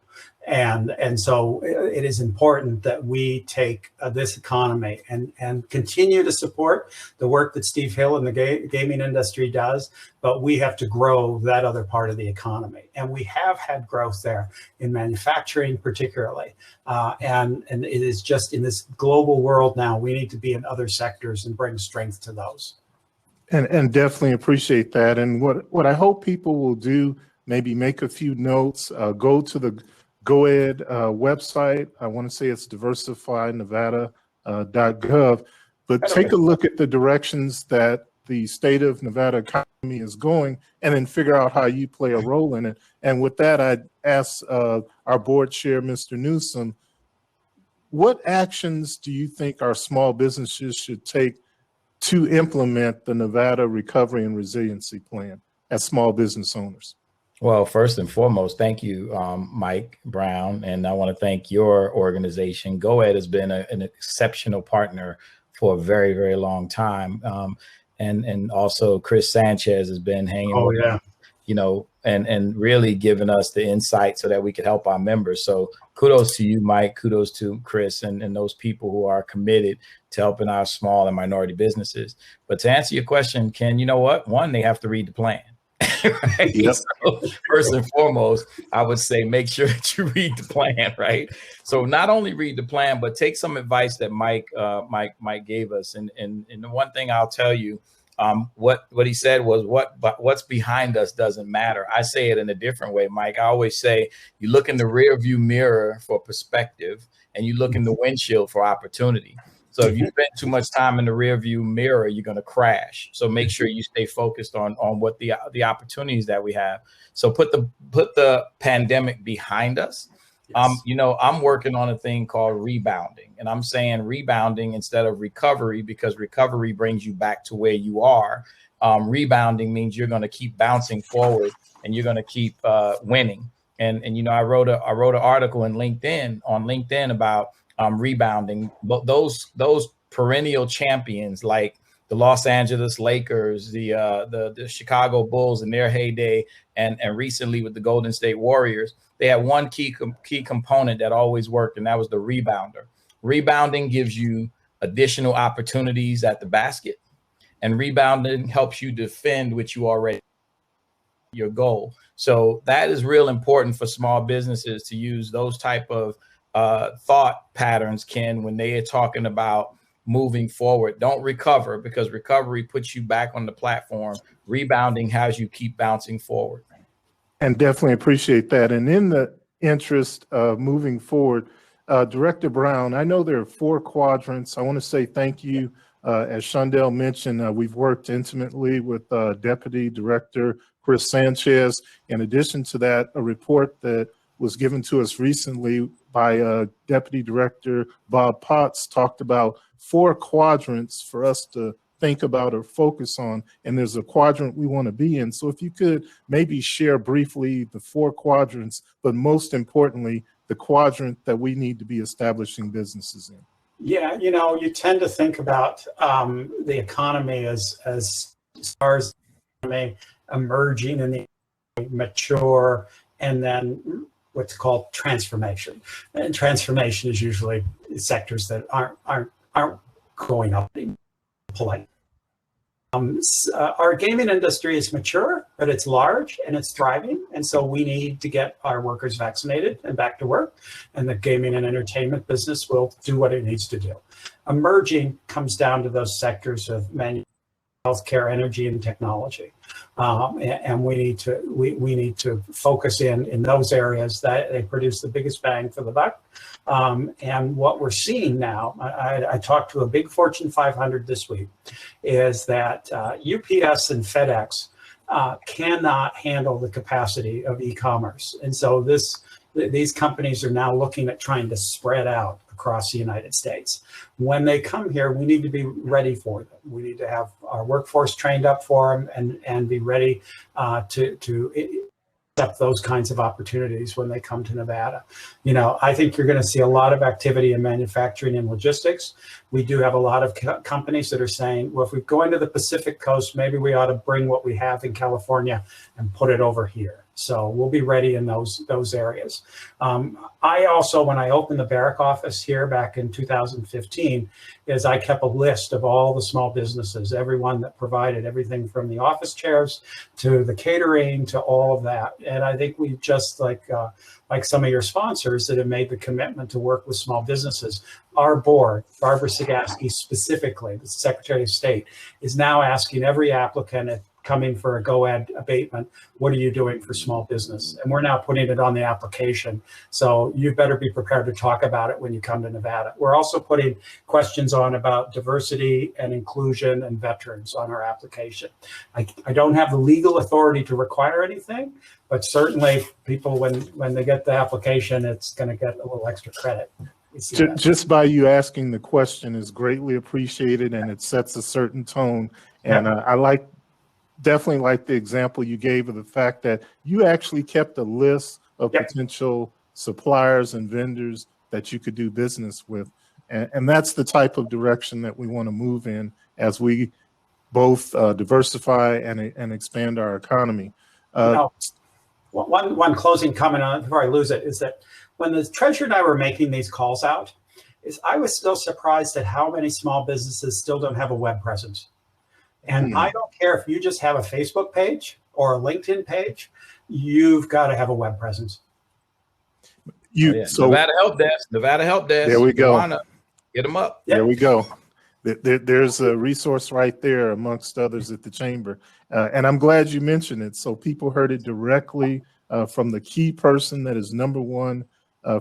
And so it is important that we take this economy and continue to support the work that Steve Hill and the gaming industry does, but we have to grow that other part of the economy. And we have had growth there in manufacturing particularly. And it is just in this global world now, we need to be in other sectors and bring strength to those. And definitely appreciate that. And what I hope people will do, maybe make a few notes, go to the GoEd website. I want to say it's diversifynevada.gov, but take a look at the directions that the state of Nevada economy is going, and then figure out how you play a role in it. And with that, I'd ask our board chair, Mr. Newsom, what actions do you think our small businesses should take to implement the Nevada Recovery and Resiliency Plan as small business owners? Well, first and foremost, thank you, Mike Brown, and I want to thank your organization. GoEd has been an exceptional partner for a very, very long time, and also Chris Sanchez has been hanging with us, and really giving us the insight so that we could help our members. So kudos to you, Mike. Kudos to Chris and those people who are committed to helping our small and minority businesses. But to answer your question, Ken, you know what? One, they have to read the plan. Right? Yep. So first and foremost, I would say make sure that you read the plan, right? So not only read the plan, but take some advice that Mike gave us. And the one thing I'll tell you, what he said was what's behind us doesn't matter. I say it in a different way, Mike. I always say you look in the rear view mirror for perspective, and you look in the windshield for opportunity. So if you spend too much time in the rear view mirror, you're going to crash. So make sure you stay focused on what the opportunities that we have. So put the pandemic behind us Yes. You know, I'm working on a thing called rebounding, and I'm saying rebounding instead of recovery, because recovery brings you back to where you are. Rebounding means you're going to keep bouncing forward and you're going to keep winning. And you know, I wrote an article in LinkedIn about rebounding. But those perennial champions like the Los Angeles Lakers, the Chicago Bulls in their heyday, and recently with the Golden State Warriors, they had one key component that always worked, and that was the rebounder. Rebounding gives you additional opportunities at the basket, and rebounding helps you defend what you already your goal. So that is real important for small businesses to use those type of thought patterns, Ken, when they are talking about moving forward. Don't recover, because recovery puts you back on the platform. Rebounding has you keep bouncing forward. And definitely appreciate that. And in the interest of moving forward, Director Brown, I know there are 4 quadrants. I want to say thank you. As Shondell mentioned, we've worked intimately with Deputy Director Chris Sanchez. In addition to that, a report that was given to us recently by Deputy Director Bob Potts talked about 4 quadrants for us to think about or focus on, and there's a quadrant we want to be in. So if you could maybe share briefly the 4 quadrants, but most importantly, the quadrant that we need to be establishing businesses in. Yeah, you know, you tend to think about the economy as stars emerging and the mature, and then what's called transformation. And transformation is usually sectors that aren't going up polite. Our gaming industry is mature, but it's large and it's thriving. And so we need to get our workers vaccinated and back to work. And the gaming and entertainment business will do what it needs to do. Emerging comes down to those sectors of manufacturing, healthcare, energy, and technology. And we need to focus in those areas that they produce the biggest bang for the buck. And what we're seeing now, I talked to a big Fortune 500 this week, is that UPS and FedEx cannot handle the capacity of e-commerce. And so these companies are now looking at trying to spread out across the United States. When they come here, we need to be ready for them. We need to have our workforce trained up for them and be ready to accept those kinds of opportunities when they come to Nevada. You know, I think you're going to see a lot of activity in manufacturing and logistics. We do have a lot of companies that are saying, well, if we go into the Pacific Coast, maybe we ought to bring what we have in California and put it over here. So we'll be ready in those areas. I also, when I opened the Barrick office here back in 2015, is I kept a list of all the small businesses, everyone that provided everything from the office chairs to the catering to all of that. And I think we just like some of your sponsors that have made the commitment to work with small businesses. Our board, Barbara Sagaski specifically, the Secretary of State, is now asking every applicant coming for a GOED abatement, what are you doing for small business? And we're now putting it on the application. So you better be prepared to talk about it when you come to Nevada. We're also putting questions on about diversity and inclusion and veterans on our application. I don't have the legal authority to require anything, but certainly people, when they get the application, it's going to get a little extra credit. Just by you asking the question is greatly appreciated, and it sets a certain tone. And I definitely like the example you gave of the fact that you actually kept a list of potential suppliers and vendors that you could do business with. And that's the type of direction that we want to move in as we both diversify and expand our economy. One closing comment on it before I lose it is that when the treasurer and I were making these calls out, I was still surprised at how many small businesses still don't have a web presence. And I don't care if you just have a Facebook page or a LinkedIn page, you've got to have a web presence. So Nevada Help Desk. There we go. Get them up. There we go. There's a resource right there amongst others at the chamber. And I'm glad you mentioned it. So people heard it directly from the key person that is #1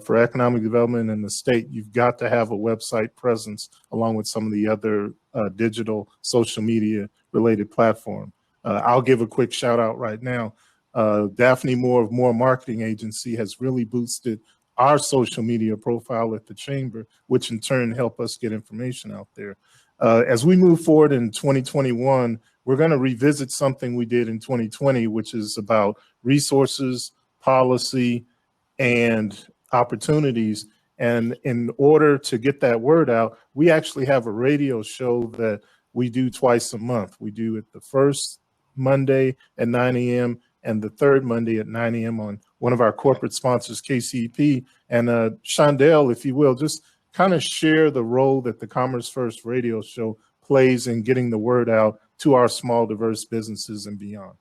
for economic development in the state. You've got to have a website presence along with some of the other digital social media related platform. I'll give a quick shout out right now. Daphne Moore of Moore Marketing Agency has really boosted our social media profile at the Chamber, which in turn help us get information out there. As we move forward in 2021, we're going to revisit something we did in 2020, which is about resources, policy, and opportunities. And in order to get that word out, we actually have a radio show that we do twice a month. We do it the first Monday at 9 a.m. and the third Monday at 9 a.m. on one of our corporate sponsors, KCEP. And Shondell, if you will, just kind of share the role that the Commerce First radio show plays in getting the word out to our small, diverse businesses and beyond.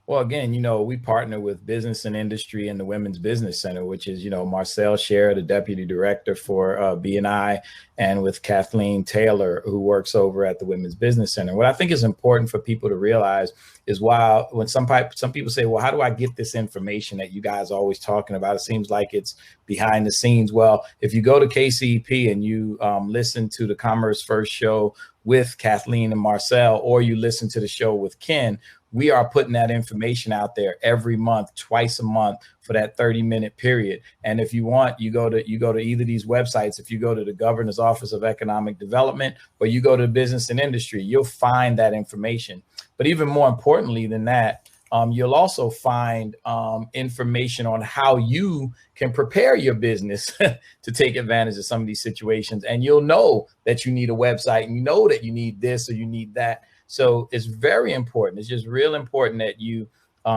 Well, again, we partner with Business and Industry and the Women's Business Center, which is, Marcel Scher, the deputy director for BNI, and with Kathleen Taylor, who works over at the Women's Business Center. What I think is important for people to realize is when some people say, well, how do I get this information that you guys are always talking about? It seems like it's behind the scenes. Well, if you go to KCEP and you listen to the Commerce First show with Kathleen and Marcel, or you listen to the show with Ken, we are putting that information out there every month, twice a month for that 30-minute period. And if you want, you go to either of these websites. If you go to the Governor's Office of Economic Development or you go to Business and Industry, you'll find that information. But even more importantly than that, you'll also find information on how you can prepare your business to take advantage of some of these situations. And you'll know that you need a website, and you know that you need this or you need that. So it's very important. It's just real important that you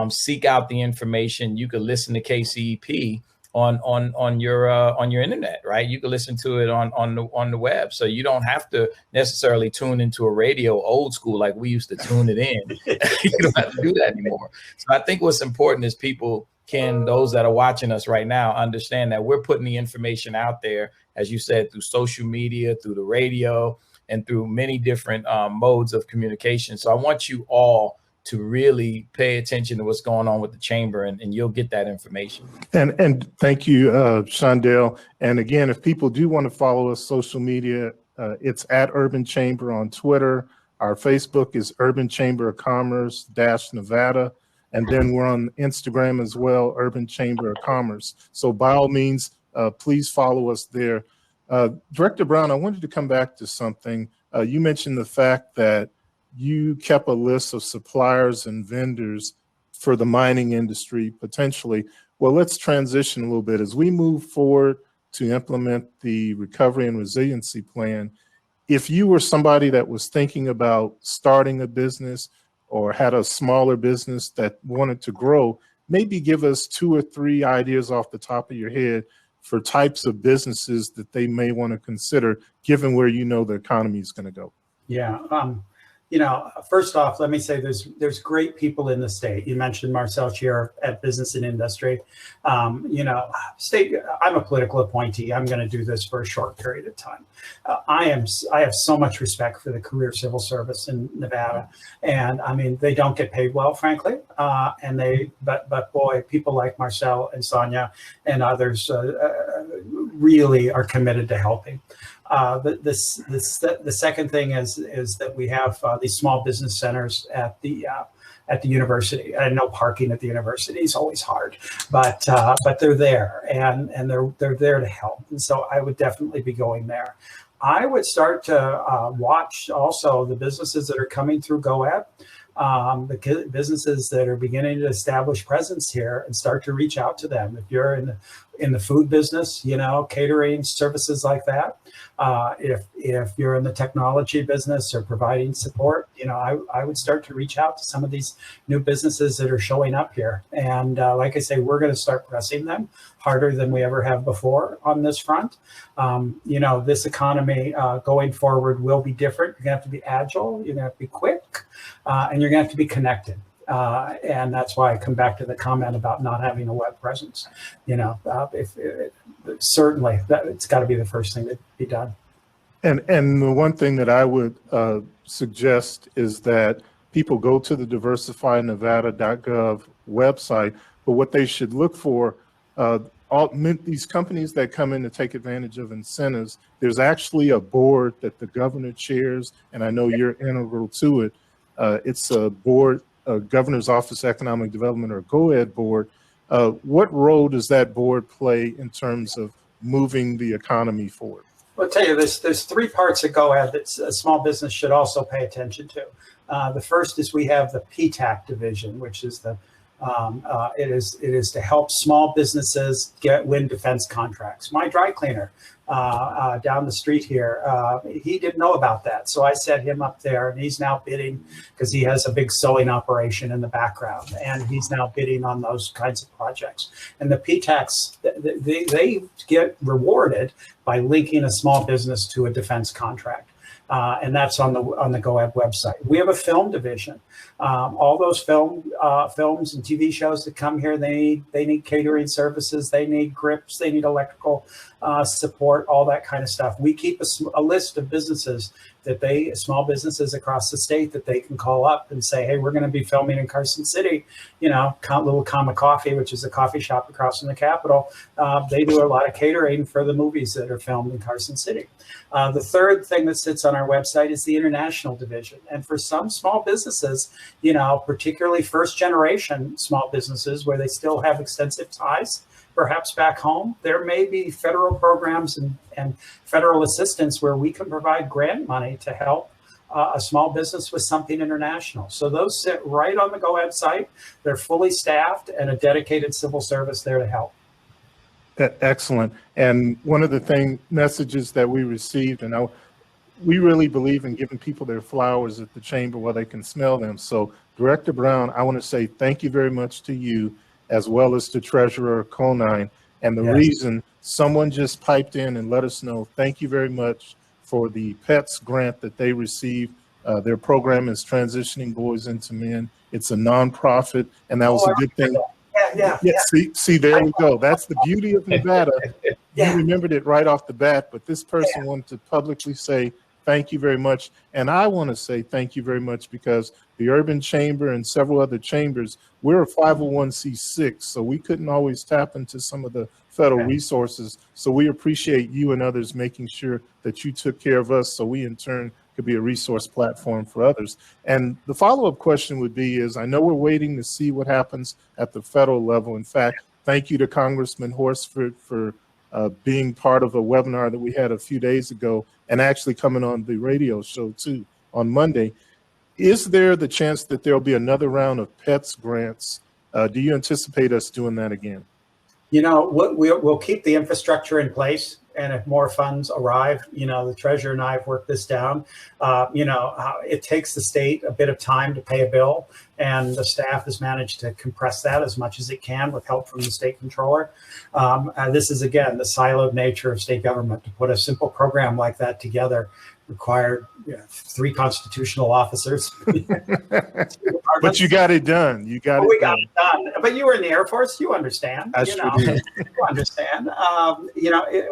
seek out the information. You could listen to KCEP on your internet, right? You can listen to it on the web. So you don't have to necessarily tune into a radio old school like we used to tune it in. You don't have to do that anymore. So I think what's important is those that are watching us right now understand that we're putting the information out there, as you said, through social media, through the radio, and through many different modes of communication. So I want you all to really pay attention to what's going on with the Chamber, and you'll get that information. And thank you, Shondell. And again, if people do want to follow us social media, it's at Urban Chamber on Twitter. Our Facebook is Urban Chamber of Commerce -Nevada. And then we're on Instagram as well, Urban Chamber of Commerce. So by all means, please follow us there. Director Brown, I wanted to come back to something. You mentioned the fact that you kept a list of suppliers and vendors for the mining industry, potentially. Well, let's transition a little bit. As we move forward to implement the Recovery and Resiliency Plan, if you were somebody that was thinking about starting a business or had a smaller business that wanted to grow, maybe give us 2 or 3 ideas off the top of your head for types of businesses that they may want to consider, given where the economy is going to go. Yeah. First off, let me say there's great people in the state. You mentioned Marcel Scher at Business and Industry. State. I'm a political appointee. I'm going to do this for a short period of time. I have so much respect for the career civil service in Nevada, and I mean they don't get paid well, frankly. But boy, people like Marcel and Sonia and others really are committed to helping. The second thing is that we have these small business centers at the university. I know parking at the university is always hard, but they're there and they're there to help. And so I would definitely be going there. I would start to watch also the businesses that are coming through GoAd, the businesses that are beginning to establish presence here, and start to reach out to them. If you're in the food business, catering, services like that. If you're in the technology business or providing support, I would start to reach out to some of these new businesses that are showing up here. And like I say, we're going to start pressing them harder than we ever have before on this front. This economy going forward will be different. You're going to have to be agile. You're going to have to be quick, and you're going to have to be connected. And that's why I come back to the comment about not having a web presence. Certainly it's got to be the first thing to be done. And the one thing that I would suggest is that people go to the diversifynevada.gov website, but what they should look for, these companies that come in to take advantage of incentives, there's actually a board that the governor chairs, and I know you're integral to it. It's a board, Governor's Office of Economic Development, or GoEd board, What role does that board play in terms of moving the economy forward? I'll tell you, there's three parts of GoAd that a small business should also pay attention to. The first is we have the PTAC division, which is it is to help small businesses win defense contracts. My dry cleaner down the street here, he didn't know about that, so I set him up there, and he's now bidding because he has a big sewing operation in the background, and he's now bidding on those kinds of projects. And the PTACs, they get rewarded by linking a small business to a defense contract. And that's on the GoAd website. We have a film division. All those films and TV shows that come here, they need catering services, they need grips, they need electrical support, all that kind of stuff. We keep a list of businesses that small businesses across the state that they can call up and say, hey, we're going to be filming in Carson City, little Comma Coffee, which is a coffee shop across from the Capitol. They do a lot of catering for the movies that are filmed in Carson City. The third thing that sits on our website is the international division. And for some small businesses, particularly first generation small businesses where they still have extensive ties, perhaps back home, there may be federal programs and federal assistance where we can provide grant money to help a small business with something international. So those sit right on the GoAd site. They're fully staffed and a dedicated civil service there to help. Excellent. And one of the messages that we received, and we really believe in giving people their flowers at the chamber while they can smell them. So Director Brown, I want to say thank you very much to you, as well as to Treasurer Conine. And the reason someone just piped in and let us know, thank you very much for the PETS grant that they received. Their program is Transitioning Boys into Men. It's a nonprofit, and that was a good thing. Yeah. See, there we go. That's the beauty of Nevada. You remembered it right off the bat, but this person wanted to publicly say, thank you very much. And I want to say thank you very much because the Urban Chamber and several other chambers, we're a 501c6, so we couldn't always tap into some of the federal resources. So we appreciate you and others making sure that you took care of us so we in turn could be a resource platform for others. And the follow-up question would be is, I know we're waiting to see what happens at the federal level. In fact, thank you to Congressman Horsford for being part of a webinar that we had a few days ago and actually coming on the radio show too on Monday. Is there the chance that there'll be another round of PETS grants? Do you anticipate us doing that again? We'll keep the infrastructure in place. And if more funds arrive, the treasurer and I have worked this down. It takes the state a bit of time to pay a bill, and the staff has managed to compress that as much as it can with help from the state controller. This is, again, the siloed nature of state government. To put a simple program like that together required 3 constitutional officers. But you got it done. We got it done. But you were in the Air Force. You understand. I sure did. You understand.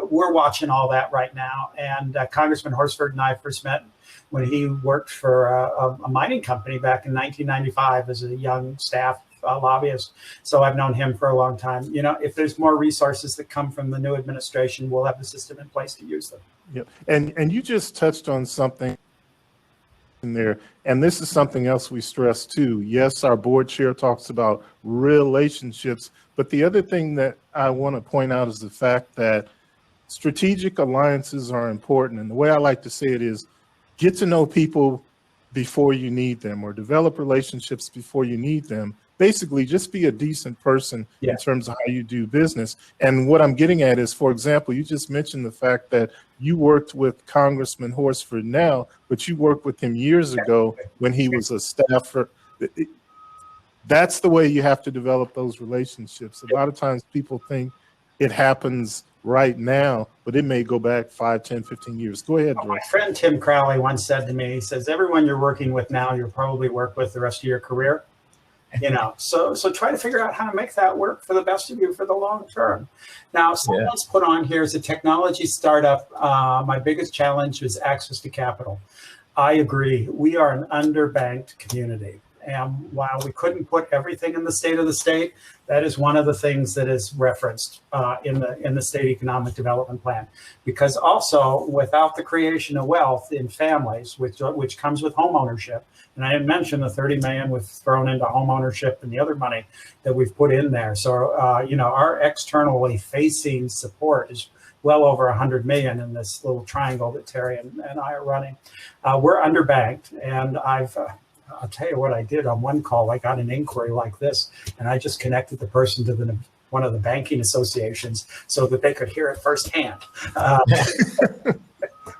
We're watching all that right now. And Congressman Horsford and I first met when he worked for a mining company back in 1995 as a young staff lobbyist. So I've known him for a long time. If there's more resources that come from the new administration, we'll have the system in place to use them. Yeah, and you just touched on something in there, and this is something else we stress too. Yes, our board chair talks about relationships, but the other thing that I want to point out is the fact that strategic alliances are important. And the way I like to say it is, get to know people before you need them, or develop relationships before you need them. Basically, just be a decent person in terms of how you do business. And what I'm getting at is, for example, you just mentioned the fact that you worked with Congressman Horsford now, but you worked with him years ago when he was a staffer. That's the way you have to develop those relationships. A lot of times people think it happens right now, but it may go back 5, 10, 15 years. Go ahead, My friend Tim Crowley once said to me, he says, everyone you're working with now, you'll probably work with the rest of your career. So try to figure out how to make that work for the best of you for the long term. Now, someone's put on here as a technology startup. My biggest challenge is access to capital. I agree. We are an underbanked community. And while we couldn't put everything in the state of the state, that is one of the things that is referenced in the state economic development plan. Because also, without the creation of wealth in families, which comes with home ownership, and I didn't mention the 30 million we've thrown into home ownership and the other money that we've put in there. So, you know, our externally facing support is well over 100 million in this little triangle that Terry and I are running. We're underbanked, and I'll tell you what I did on one call. I got an inquiry like this, and I just connected the person to one of the banking associations so that they could hear it firsthand.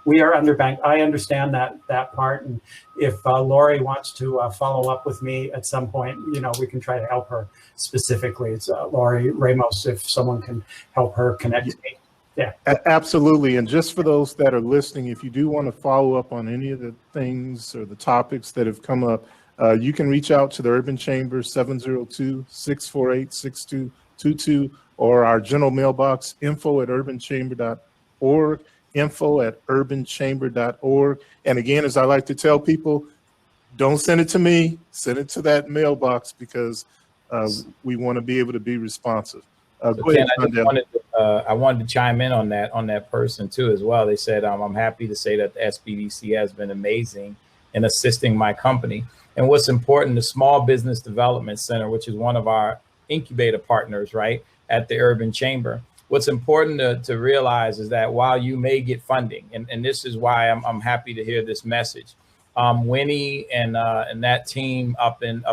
We are underbanked. I understand that part, and if Lori wants to follow up with me at some point, you know, we can try to help her specifically. It's Lori Ramos. If someone can help her connect me. Yeah, absolutely. And just for those that are listening, if you do want to follow up on any of the things or the topics that have come up, you can reach out to the Urban Chamber, 702-648-6222, or our general mailbox, info@urbanchamber.org, info@urbanchamber.org. And again, as I like to tell people, don't send it to me, send it to that mailbox, because we want to be able to be responsive. Go ahead, I wanted to chime in on that person too as well. They said, I'm happy to say that the SBDC has been amazing in assisting my company. And what's important, the Small Business Development Center, which is one of our incubator partners, right, at the Urban Chamber. What's important to realize is that while you may get funding, and this is why I'm happy to hear this message, Winnie and that team up in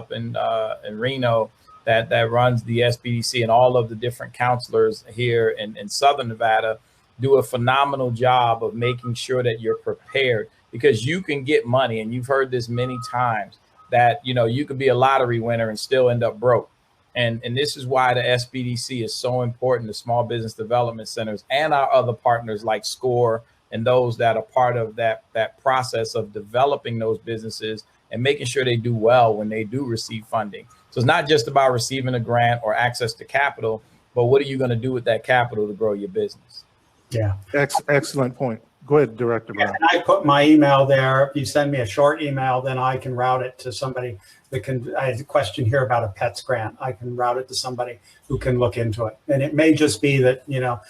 Reno that runs the SBDC, and all of the different counselors here in Southern Nevada do a phenomenal job of making sure that you're prepared, because you can get money, and you've heard this many times, that, you know, you could be a lottery winner and still end up broke. And this is why the SBDC is so important, the Small Business Development Centers and our other partners like SCORE and those that are part of that process of developing those businesses and making sure they do well when they do receive funding. So it's not just about receiving a grant or access to capital, but what are you going to do with that capital to grow your business? Yeah. Excellent point. Go ahead, Director Brown. And I put my email there. If you send me a short email, then I can route it to somebody that can. I have a question here about a PETS grant. I can route it to somebody who can look into it. And it may just be that, you know,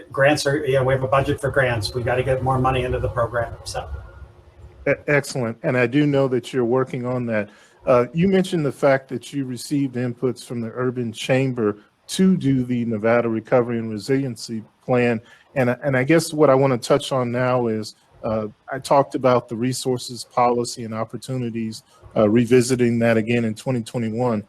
grants are, we have a budget for grants. We got to get more money into the program. So. Excellent. And I do know that you're working on that. You mentioned the fact that you received inputs from the Urban Chamber to do the Nevada Recovery and Resiliency Plan. And I guess what I want to touch on now is I talked about the resources, policy, and opportunities, revisiting that again in 2021.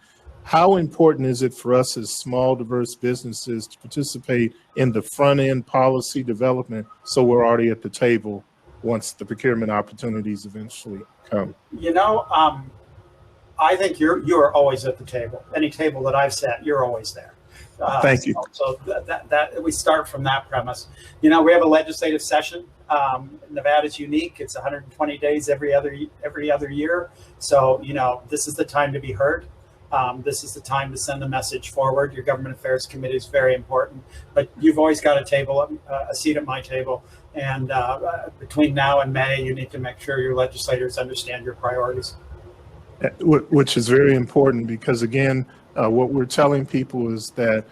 How important is it for us as small, diverse businesses to participate in the front end policy development so we're already at the table once the procurement opportunities eventually come? You know, I think you're always at the table. Any table that I've sat, you're always there. Thank you. So that we start from that premise. You know, we have a legislative session. Nevada's unique. It's 120 days every other year. So, you know, this is the time to be heard. This is the time to send a message forward. Your government affairs committee is very important, but you've always got a seat at my table. And between now and May, you need to make sure your legislators understand your priorities. Which is very important, because again, what we're telling people is that,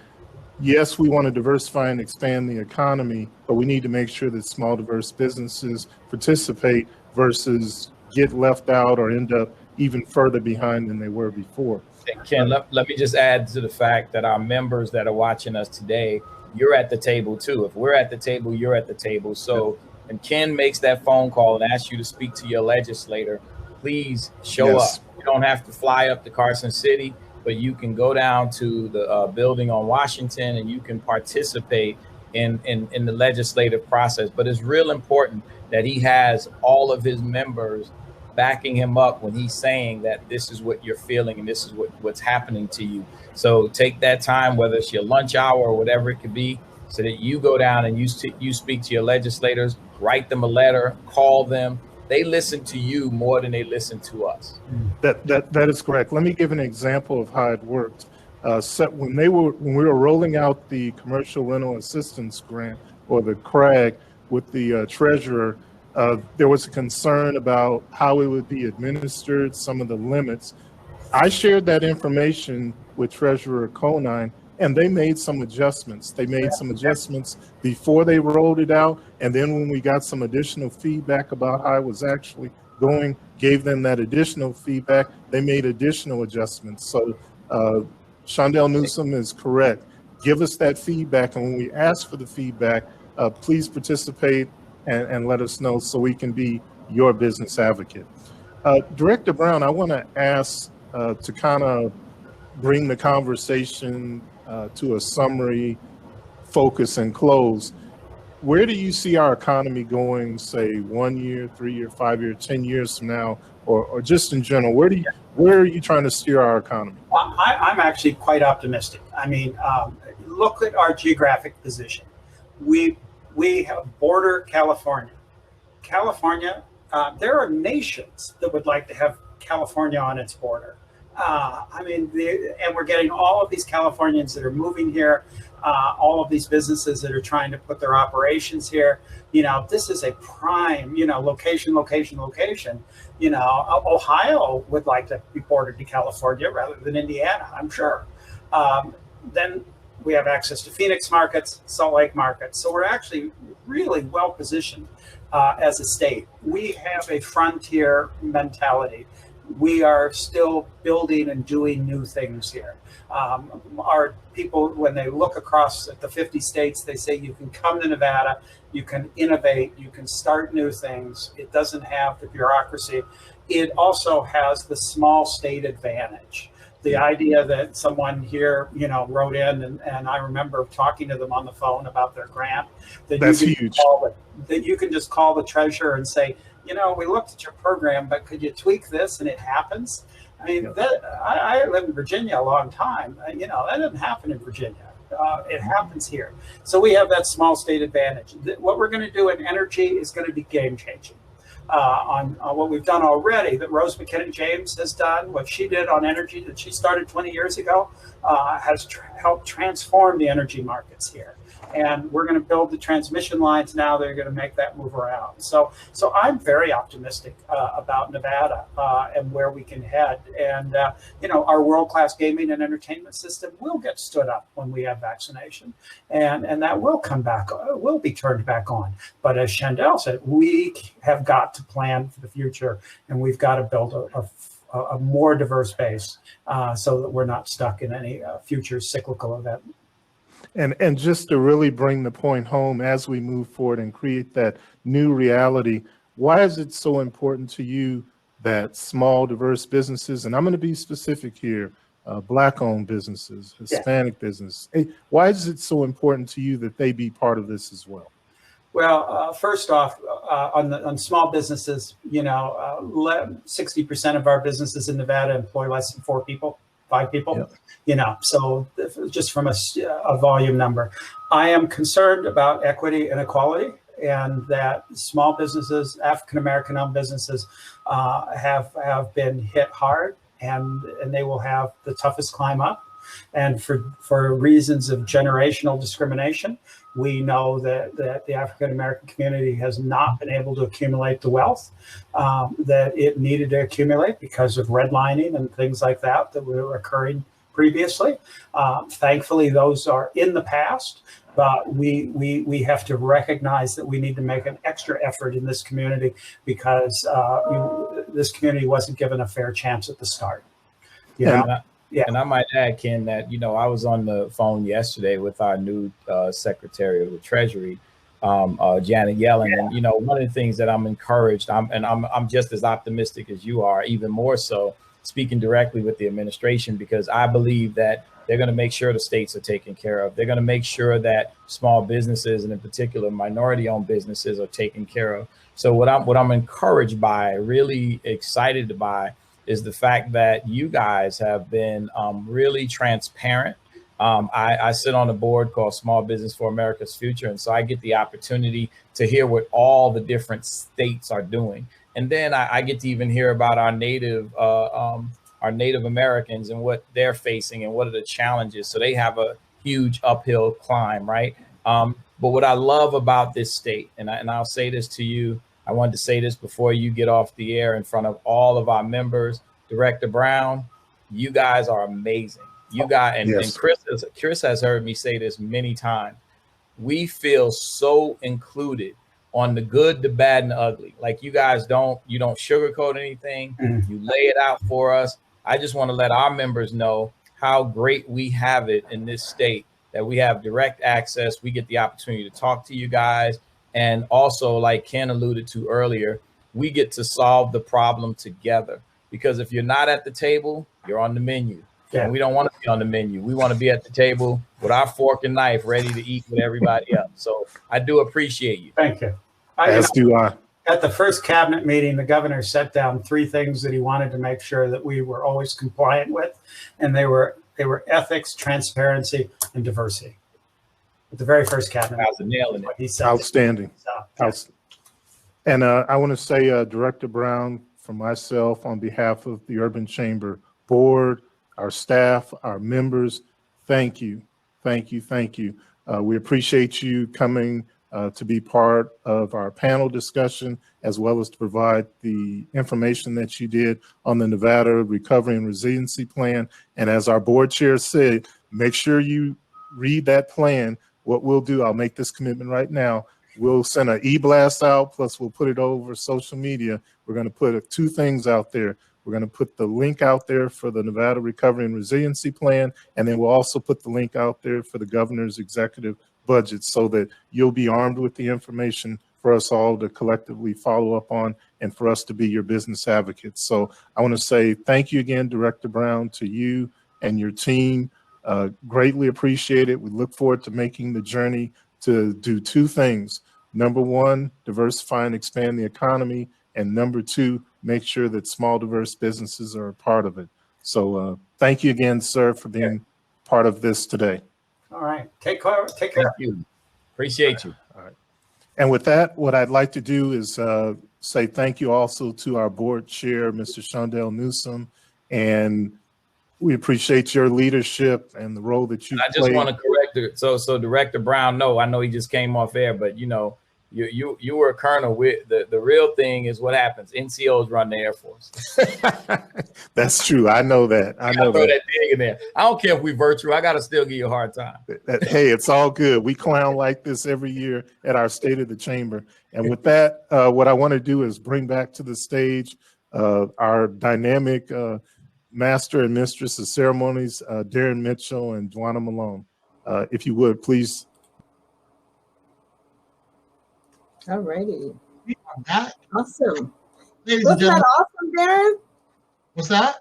yes, we want to diversify and expand the economy, but we need to make sure that small, diverse businesses participate versus get left out or end up even further behind than they were before. Ken, let me just add to the fact that our members that are watching us today, you're at the table too. If we're at the table, you're at the table. So when Ken makes that phone call and asks you to speak to your legislator, please show up. You don't have to fly up to Carson City, but you can go down to the building on Washington and you can participate in the legislative process. But it's real important that he has all of his members backing him up when he's saying that this is what you're feeling and this is what's happening to you. So take that time, whether it's your lunch hour or whatever it could be, so that you go down and you speak to your legislators, write them a letter, call them. They listen to you more than they listen to us. That is correct. Let me give an example of how it worked. When we were rolling out the Commercial Rental Assistance Grant, or the CRAG, with the treasurer, there was a concern about how it would be administered, some of the limits. I shared that information with Treasurer Conine, and they made some adjustments. They made some adjustments before they rolled it out. And then when we got some additional feedback about how it was actually going, gave them that additional feedback, they made additional adjustments. So Shondell Newsom is correct. Give us that feedback. And when we ask for the feedback, please participate and let us know so we can be your business advocate. Director Brown, I want to ask to kind of bring the conversation to a summary, focus, and close. Where do you see our economy going, say 1 year, 3 year, 5 year, 10 years from now, or just in general? Where are you trying to steer our economy? Well, I'm actually quite optimistic. I mean, look at our geographic position. We have border California. California, there are nations that would like to have California on its border. I mean, and we're getting all of these Californians that are moving here, all of these businesses that are trying to put their operations here. You know, this is a prime, you know, location. You know, Ohio would like to be bordered to California rather than Indiana, I'm sure. Then we have access to Phoenix markets, Salt Lake markets. So we're actually really well positioned as a state. We have a frontier mentality. We are still building and doing new things here. Our people, when they look across at the 50 states, they say you can come to Nevada, you can innovate, you can start new things. It doesn't have the bureaucracy. It also has the small state advantage. The idea that someone here, you know, wrote in, and I remember talking to them on the phone about their grant. That's huge. That you can just call the treasurer and say, you know, we looked at your program, but could you tweak this? And it happens. I mean, I lived in Virginia a long time. You know, that doesn't happen in Virginia. It happens here. So we have that small state advantage. What we're going to do in energy is going to be game changing. On what we've done already, that Rose McKinnon James has done, what she did on energy that she started 20 years ago, has helped transform the energy markets here. And we're going to build the transmission lines now that are going to make that move around. So I'm very optimistic about Nevada and where we can head. And, you know, our world-class gaming and entertainment system will get stood up when we have vaccination. And that will come back, will be turned back on. But as Shondell said, we have got to plan for the future, and we've got to build a more diverse base so that we're not stuck in any future cyclical event. And just to really bring the point home as we move forward and create that new reality, why is it so important to you that small, diverse businesses, and I'm going to be specific here, Black-owned businesses, Hispanic business, why is it so important to you that they be part of this as well? Well, first off, on small businesses, you know, 60% of our businesses in Nevada employ less than 4 people. 5 people, yep. You know, so just from a volume number. I am concerned about equity and equality, and that small businesses, African-American owned businesses have been hit hard, and they will have the toughest climb up. And for reasons of generational discrimination, we know that the African-American community has not been able to accumulate the wealth that it needed to accumulate because of redlining and things like that were occurring previously. Thankfully, those are in the past, but we have to recognize that we need to make an extra effort in this community because this community wasn't given a fair chance at the start. You know? Yeah. And I might add, Ken, that, you know, I was on the phone yesterday with our new Secretary of the Treasury, Janet Yellen. And, you know, one of the things that I'm encouraged, I'm just as optimistic as you are, even more so, speaking directly with the administration, because I believe that they're going to make sure the states are taken care of. They're going to make sure that small businesses, and in particular minority-owned businesses, are taken care of. So what I'm encouraged by, really excited by, is the fact that you guys have been really transparent. I sit on a board called Small Business for America's Future. And so I get the opportunity to hear what all the different states are doing. And then I get to even hear about our Native Americans and what they're facing and what are the challenges. So they have a huge uphill climb, right? But what I love about this state, and I'll say this to you, I wanted to say this before you get off the air in front of all of our members, Director Brown, You guys are amazing. You guys, and Yes. Chris has heard me say this many times. We feel so included on the good, the bad, and the ugly. Like you guys don't sugarcoat anything. You lay it out for us. I just want to let our members know how great we have it in this state, that we have direct access. We get the opportunity to talk to you guys. And also, like Ken alluded to earlier, we get to solve the problem together. Because if you're not at the table, you're on the menu. Yeah. And we don't want to be on the menu. We want to be at the table with our fork and knife ready to eat with everybody else. So I do appreciate you. Thank you. As do I. At the first cabinet meeting, the governor set down 3 things that he wanted to make sure that we were always compliant with. And they were ethics, transparency, and diversity. At the very first cabinet meeting, he said outstanding. So, And I want to say, Director Brown, for myself, on behalf of the Urban Chamber Board, our staff, our members, thank you, thank you, thank you. We appreciate you coming to be part of our panel discussion, as well as to provide the information that you did on the Nevada Recovery and Resiliency Plan. And as our board chair said, make sure you read that plan. What we'll do, I'll make this commitment right now. We'll send an e-blast out, plus we'll put it over social media. We're going to put 2 things out there. We're going to put the link out there for the Nevada Recovery and Resiliency Plan, and then we'll also put the link out there for the governor's executive budget, so that you'll be armed with the information for us all to collectively follow up on, and for us to be your business advocates. So I want to say thank you again, Director Brown, to you and your team. Greatly appreciate it. We look forward to making the journey to do 2 things. Number 1, diversify and expand the economy. And number 2, make sure that small, diverse businesses are a part of it. So thank you again, sir, for being part of this today. all right. Take care. Thank you. Appreciate you. All right. And with that, what I'd like to do is say thank you also to our board chair, Mr. Shondell Newsom, and we appreciate your leadership and the role that you I just played. want to correct it. So Director Brown, no, I know he just came off air, but you know, you were a colonel. With the real thing is what happens. NCOs run the Air Force. That's true. I know that. I know throw that. that thing in there. I don't care if we virtual. I gotta still give you a hard time. Hey, it's all good. We clown like this every year at our State of the Chamber. And with that, what I want to do is bring back to the stage our dynamic master and mistress of ceremonies, Darren Mitchell and Dwana Malone. If you would, please. All righty. We are back. Awesome. Ladies and Wasn't that gentlemen, awesome, Darren? what's that?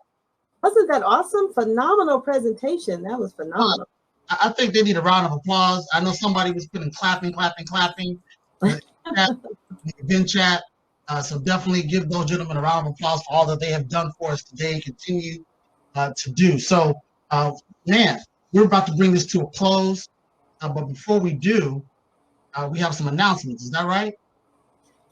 Wasn't that awesome? Phenomenal presentation. That was phenomenal. I think they need a round of applause. I know somebody was putting clapping in the event chat. So definitely give those gentlemen a round of applause for all that they have done for us today and continue to do. So, man, we're about to bring this to a close. But before we do, we have some announcements. Is that right?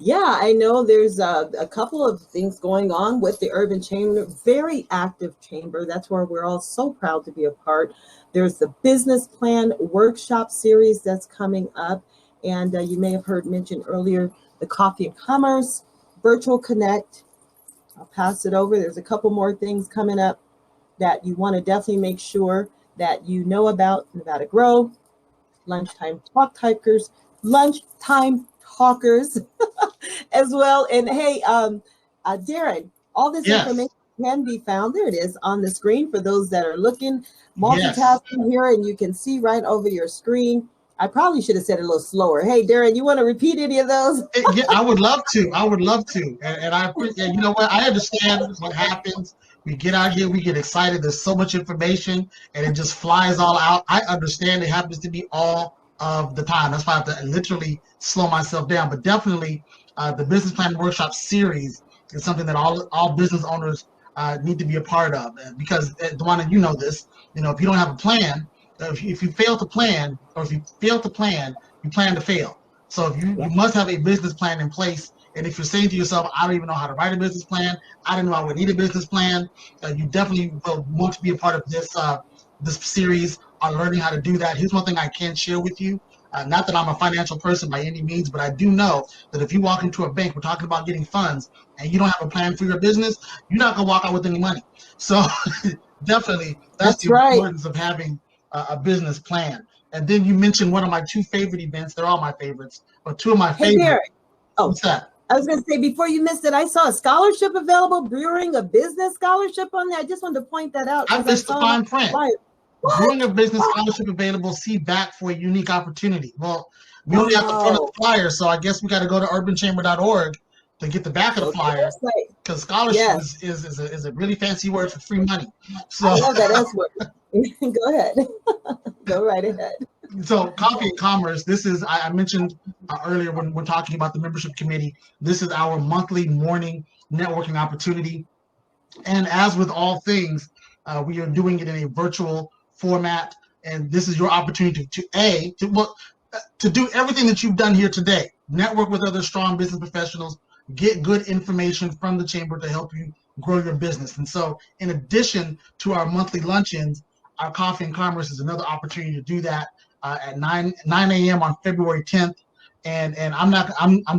Yeah, I know there's a couple of things going on with the Urban Chamber, very active chamber. That's where we're all so proud to be a part. There's the business plan workshop series that's coming up. And you may have heard mentioned earlier, the Coffee and Commerce, Virtual Connect. I'll pass it over. There's a couple more things coming up that you want to definitely make sure that you know about. Nevada Grow, Lunchtime Talkers, as well. And hey, Darren, all this information can be found. There it is on the screen for those that are looking, multitasking here, and you can see right over your screen. I probably should have said it a little slower. Hey, Darren, you want to repeat any of those? Yeah, I would love to. And I appreciate, you know what? I understand what happens. We get out here, we get excited. There's so much information and it just flies all out. I understand it happens to be all of the time. That's why I have to literally slow myself down. But definitely the business plan workshop series is something that all business owners need to be a part of. Because, Dwana, you know this, if you don't have a plan, if you fail to plan, or if you fail to plan, you plan to fail. So if you must have a business plan in place. And if you're saying to yourself, I don't even know how to write a business plan, I didn't know I would need a business plan, you definitely will want to be a part of this series on learning how to do that. Here's one thing I can share with you. Not that I'm a financial person by any means, but I do know that if you walk into a bank, we're talking about getting funds, and you don't have a plan for your business, you're not going to walk out with any money. So Definitely. That's That's the right. importance of having a business plan. And then you mentioned one of my two favorite events. They're all my favorites, but two of my Hey, favorites. Derek. Oh, what's that? I was going to say, before you missed it, I saw a scholarship available, Brewing a Business Scholarship on there. I just wanted to point that out. I missed the fine print. What? Brewing a Business Scholarship available. See back for a unique opportunity. Well, we only have the front of the flyer, so I guess we got to go to urbanchamber.org to get the back of the flyer. Because scholarship is a really fancy word for free money. So I love that S word. Go ahead. Go right ahead. So Coffee and Commerce, this is, I mentioned earlier when we're talking about the membership committee, this is our monthly morning networking opportunity. And as with all things, we are doing it in a virtual format. And this is your opportunity to do everything that you've done here today. Network with other strong business professionals, get good information from the chamber to help you grow your business. And so in addition to our monthly luncheons, our Coffee and Commerce is another opportunity to do that at 9 a.m. on February 10th. And I'm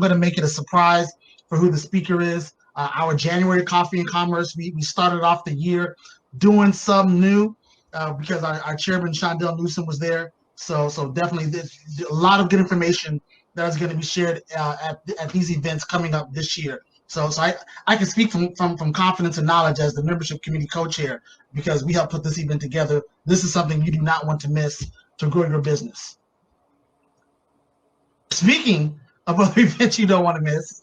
going to make it a surprise for who the speaker is. Our January Coffee and Commerce, we started off the year doing some new because our chairman, Shondell Newsom, was there. So definitely there's a lot of good information that is going to be shared at these events coming up this year. So I can speak from confidence and knowledge as the membership committee co-chair because we helped put this event together. This is something you do not want to miss to grow your business. Speaking of other events you don't want to miss,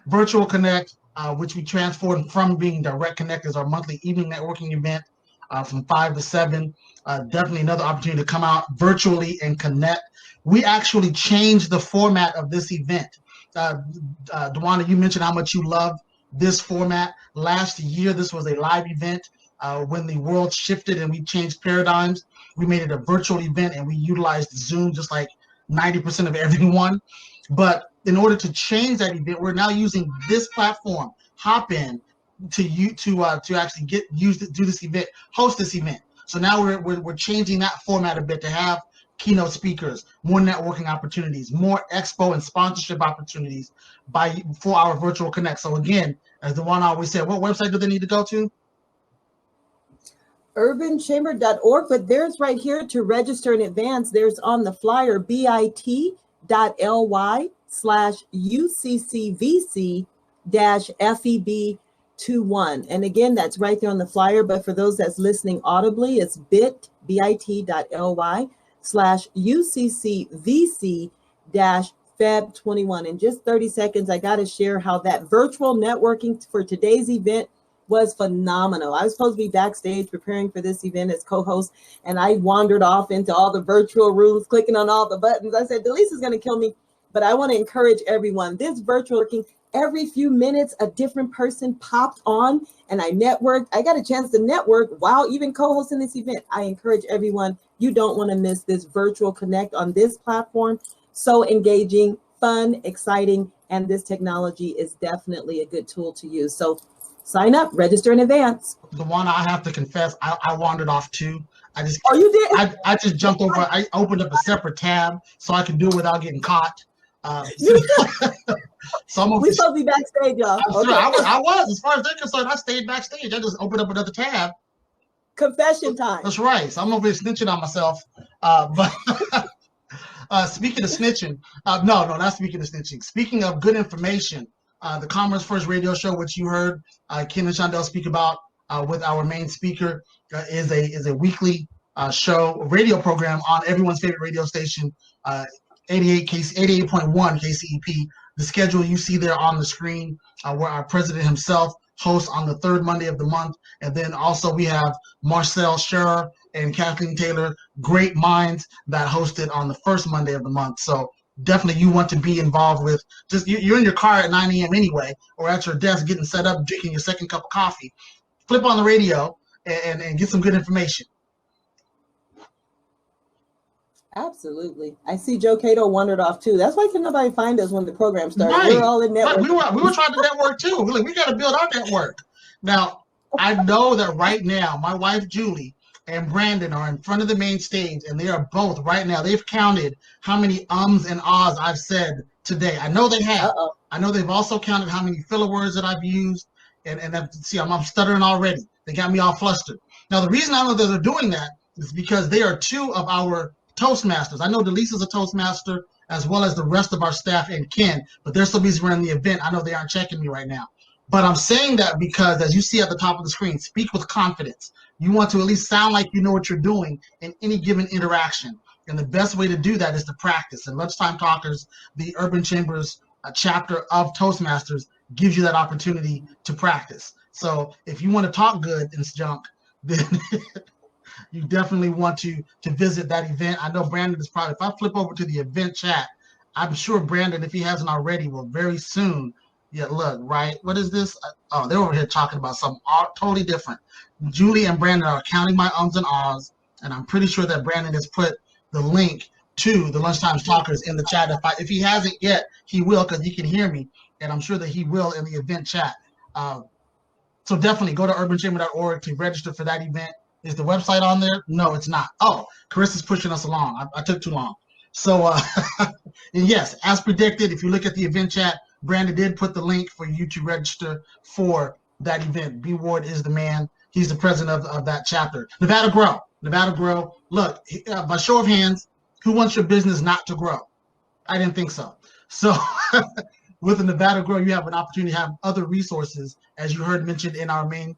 Virtual Connect, which we transformed from being Direct Connect as our monthly evening networking event from 5 to 7. Definitely another opportunity to come out virtually and connect. We actually changed the format of this event. Dwana, you mentioned how much you love this format. Last year, this was a live event. When the world shifted and we changed paradigms, we made it a virtual event and we utilized Zoom just like 90% of everyone. But in order to change that event, we're now using this platform, Hopin, to actually do this event, host this event. So now we're changing that format a bit to have keynote speakers, more networking opportunities, more expo and sponsorship opportunities for our virtual connect. So again, as the one always said, what website do they need to go to? urbanchamber.org, but there's right here to register in advance. There's on the flyer bit.ly/UCCVC-FEB21. And again, that's right there on the flyer. But for those that's listening audibly, it's bit.ly/UCCVC-FEB21. In just 30 seconds, I got to share how that virtual networking for today's event was phenomenal. I was supposed to be backstage preparing for this event as co-host, and I wandered off into all the virtual rooms, clicking on all the buttons. I said, Delisa's going to kill me, but I want to encourage everyone. This virtual working, every few minutes, a different person popped on, and I networked. I got a chance to network while even co-hosting this event. I encourage everyone, you don't want to miss this virtual connect on this platform. So engaging, fun, exciting, and this technology is definitely a good tool to use. So sign up, register in advance. The one I have to confess, I wandered off too. Oh, you did? I just jumped over. I opened up a separate tab so I could do it without getting caught. So we supposed to be backstage, y'all. Okay. I was. As far as they're concerned, I stayed backstage. I just opened up another tab. Confession time. That's right. So I'm over here snitching on myself. But speaking of snitching, no, not speaking of snitching. Speaking of good information, the Commerce First radio show, which you heard Ken and Shondell speak about with our main speaker, is a weekly radio program on everyone's favorite radio station, 88.1 KCEP. The schedule you see there on the screen, where our president himself hosts on the third Monday of the month, and then also we have Marcel Scherer and Kathleen Taylor, great minds that hosted on the first Monday of the month. So definitely you want to be involved with, just you're in your car at 9 a.m. anyway, or at your desk getting set up, drinking your second cup of coffee. Flip on the radio and get some good information. Absolutely. I see Joe Cato wandered off too. That's why can nobody find us when the program started. Right. We're all in network. We were trying to network too. We got to build our network. Now, I know that right now, my wife Julie and Brandon are in front of the main stage, and they are both right now. They've counted how many ums and ahs I've said today. I know they have. I know they've also counted how many filler words that I've used, and see, I'm stuttering already. They got me all flustered. Now, the reason I know that they're doing that is because they are two of our Toastmasters. I know Delisa's a Toastmaster, as well as the rest of our staff and Ken, but they're so busy running the event. I know they aren't checking me right now. But I'm saying that because, as you see at the top of the screen, speak with confidence. You want to at least sound like you know what you're doing in any given interaction. And the best way to do that is to practice. And Lunchtime Talkers, the Urban Chambers chapter of Toastmasters, gives you that opportunity to practice. So if you want to talk good in junk, then you definitely want to visit that event. I know Brandon is probably, if I flip over to the event chat, I'm sure Brandon, if he hasn't already, will very soon. Yeah, look, right? What is this? Oh, they're over here talking about something totally different. Julie and Brandon are counting my ums and ahs, and I'm pretty sure that Brandon has put the link to the Lunchtime Talkers in the chat. If he hasn't yet, he will, because he can hear me, and I'm sure that he will in the event chat. So definitely go to urbanchamber.org to register for that event. Is the website on there? No, it's not. Oh, Carissa's pushing us along. I took too long. So, and yes, as predicted, if you look at the event chat, Brandon did put the link for you to register for that event. B Ward is the man. He's the president of that chapter. Nevada Grow. Nevada Grow. Look, by show of hands, who wants your business not to grow? I didn't think so. So with the Nevada Grow, you have an opportunity to have other resources, as you heard mentioned in our main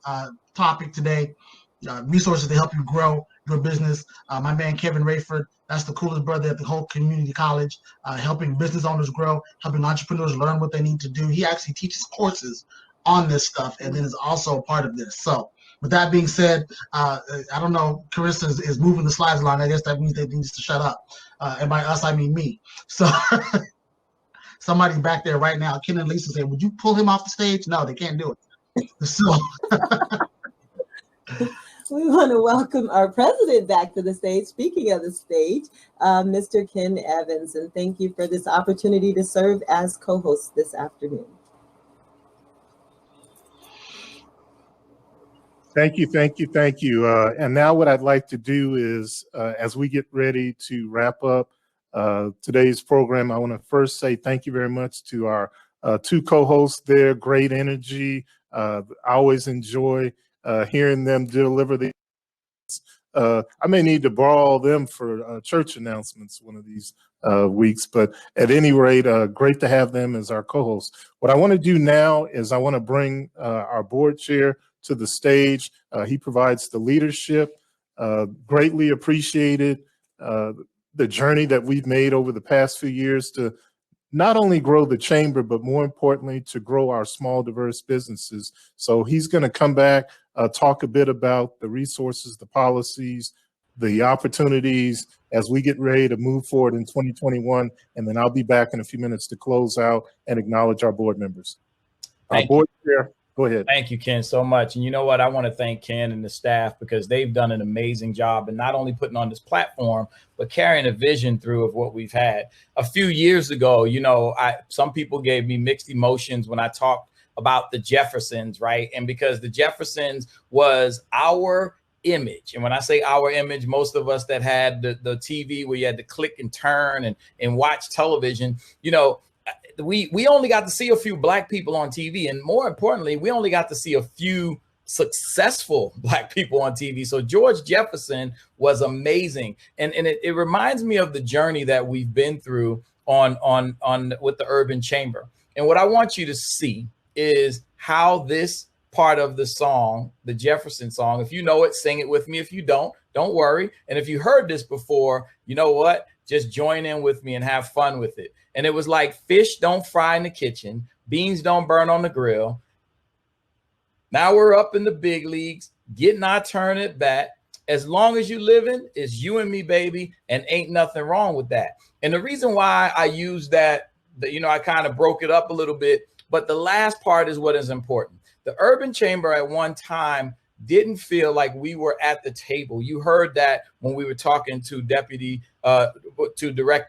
topic today, resources to help you grow your business. My man, Kevin Rayford, that's the coolest brother at the whole community college, helping business owners grow, helping entrepreneurs learn what they need to do. He actually teaches courses on this stuff and then is also a part of this. So with that being said, I don't know, Carissa is moving the slides along. I guess that means they needs to shut up. And by us, I mean me. So somebody back there right now, Ken and Lisa, say, would you pull him off the stage? No, they can't do it. So we want to welcome our president back to the stage. Speaking of the stage, Mr. Ken Evans, and thank you for this opportunity to serve as co-host this afternoon. Thank you, thank you, thank you. And now what I'd like to do is, as we get ready to wrap up today's program, I want to first say thank you very much to our two co-hosts there. Great energy. I always enjoy hearing them deliver the. I may need to borrow them for church announcements one of these weeks, but at any rate, great to have them as our co-hosts. What I want to do now is I want to bring our board chair to the stage. He provides the leadership, greatly appreciated the journey that we've made over the past few years to not only grow the chamber, but more importantly, to grow our small, diverse businesses. So he's going to come back, talk a bit about the resources, the policies, the opportunities as we get ready to move forward in 2021. And then I'll be back in a few minutes to close out and acknowledge our board members. Our board chair. Go ahead. Thank you, Ken, so much. And you know what? I want to thank Ken and the staff because they've done an amazing job in not only putting on this platform, but carrying a vision through of what we've had. A few years ago, you know, some people gave me mixed emotions when I talked about the Jeffersons, right? And because the Jeffersons was our image. And when I say our image, most of us that had the TV where you had to click and turn and watch television, you know, we only got to see a few Black people on TV. And more importantly, we only got to see a few successful Black people on TV. So George Jefferson was amazing. And it reminds me of the journey that we've been through on with the Urban Chamber. And what I want you to see is how this part of the song, the Jefferson song, if you know it, sing it with me. If you don't worry. And if you heard this before, you know what? Just join in with me and have fun with it. And it was like, fish don't fry in the kitchen, beans don't burn on the grill. Now we're up in the big leagues, getting our turn at bat. As long as you living, it's you and me, baby, and ain't nothing wrong with that. And the reason why I use that, you know, I kind of broke it up a little bit, but the last part is what is important. The Urban Chamber at one time didn't feel like we were at the table. You heard that when we were talking to Director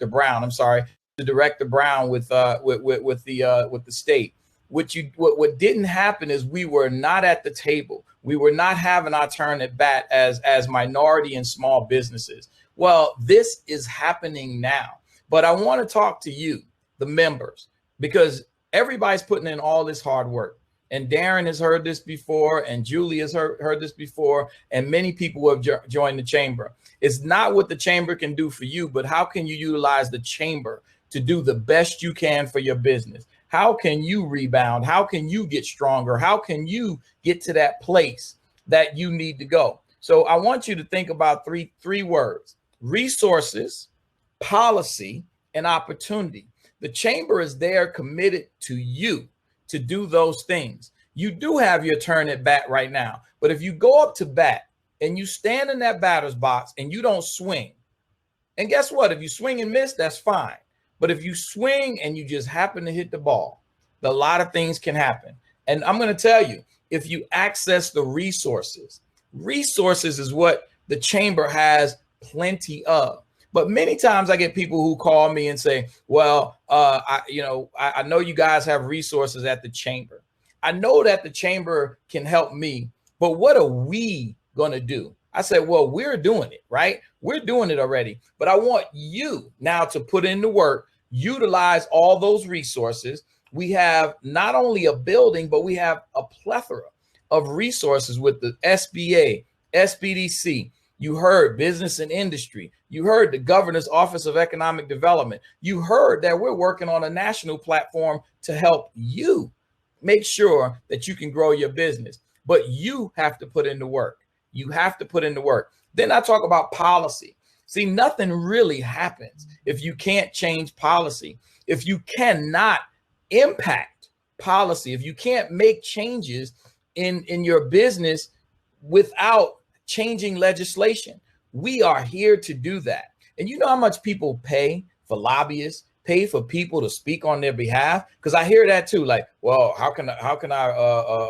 Brown. I'm sorry, to Director Brown with the state. What didn't happen is we were not at the table. We were not having our turn at bat as minority and small businesses. Well, this is happening now. But I want to talk to you, the members, because everybody's putting in all this hard work. And Darren has heard this before, and Julie has heard this before, and many people who have joined the chamber. It's not what the chamber can do for you, but how can you utilize the chamber to do the best you can for your business? How can you rebound? How can you get stronger? How can you get to that place that you need to go? So I want you to think about three words: resources, policy, and opportunity. The chamber is there committed to you to do those things. You do have your turn at bat right now, but if you go up to bat and you stand in that batter's box and you don't swing, and guess what? If you swing and miss, that's fine. But if you swing and you just happen to hit the ball, a lot of things can happen. And I'm going to tell you, if you access the resources is what the chamber has plenty of. But many times I get people who call me and say, well, I know you guys have resources at the chamber. I know that the chamber can help me, but what are we going to do? I said, well, we're doing it, right? We're doing it already. But I want you now to put in the work, utilize all those resources. We have not only a building, but we have a plethora of resources with the SBA, SBDC. You heard business and industry. You heard the governor's office of economic development. You heard that we're working on a national platform to help you make sure that you can grow your business. But you have to put in the work. You have to put in the work. Then I talk about policy. See, nothing really happens if you can't change policy. If you cannot impact policy, if you can't make changes in your business without changing legislation. We are here to do that. And you know how much people pay for lobbyists, pay for people to speak on their behalf? Because I hear that too. Like, well, how can I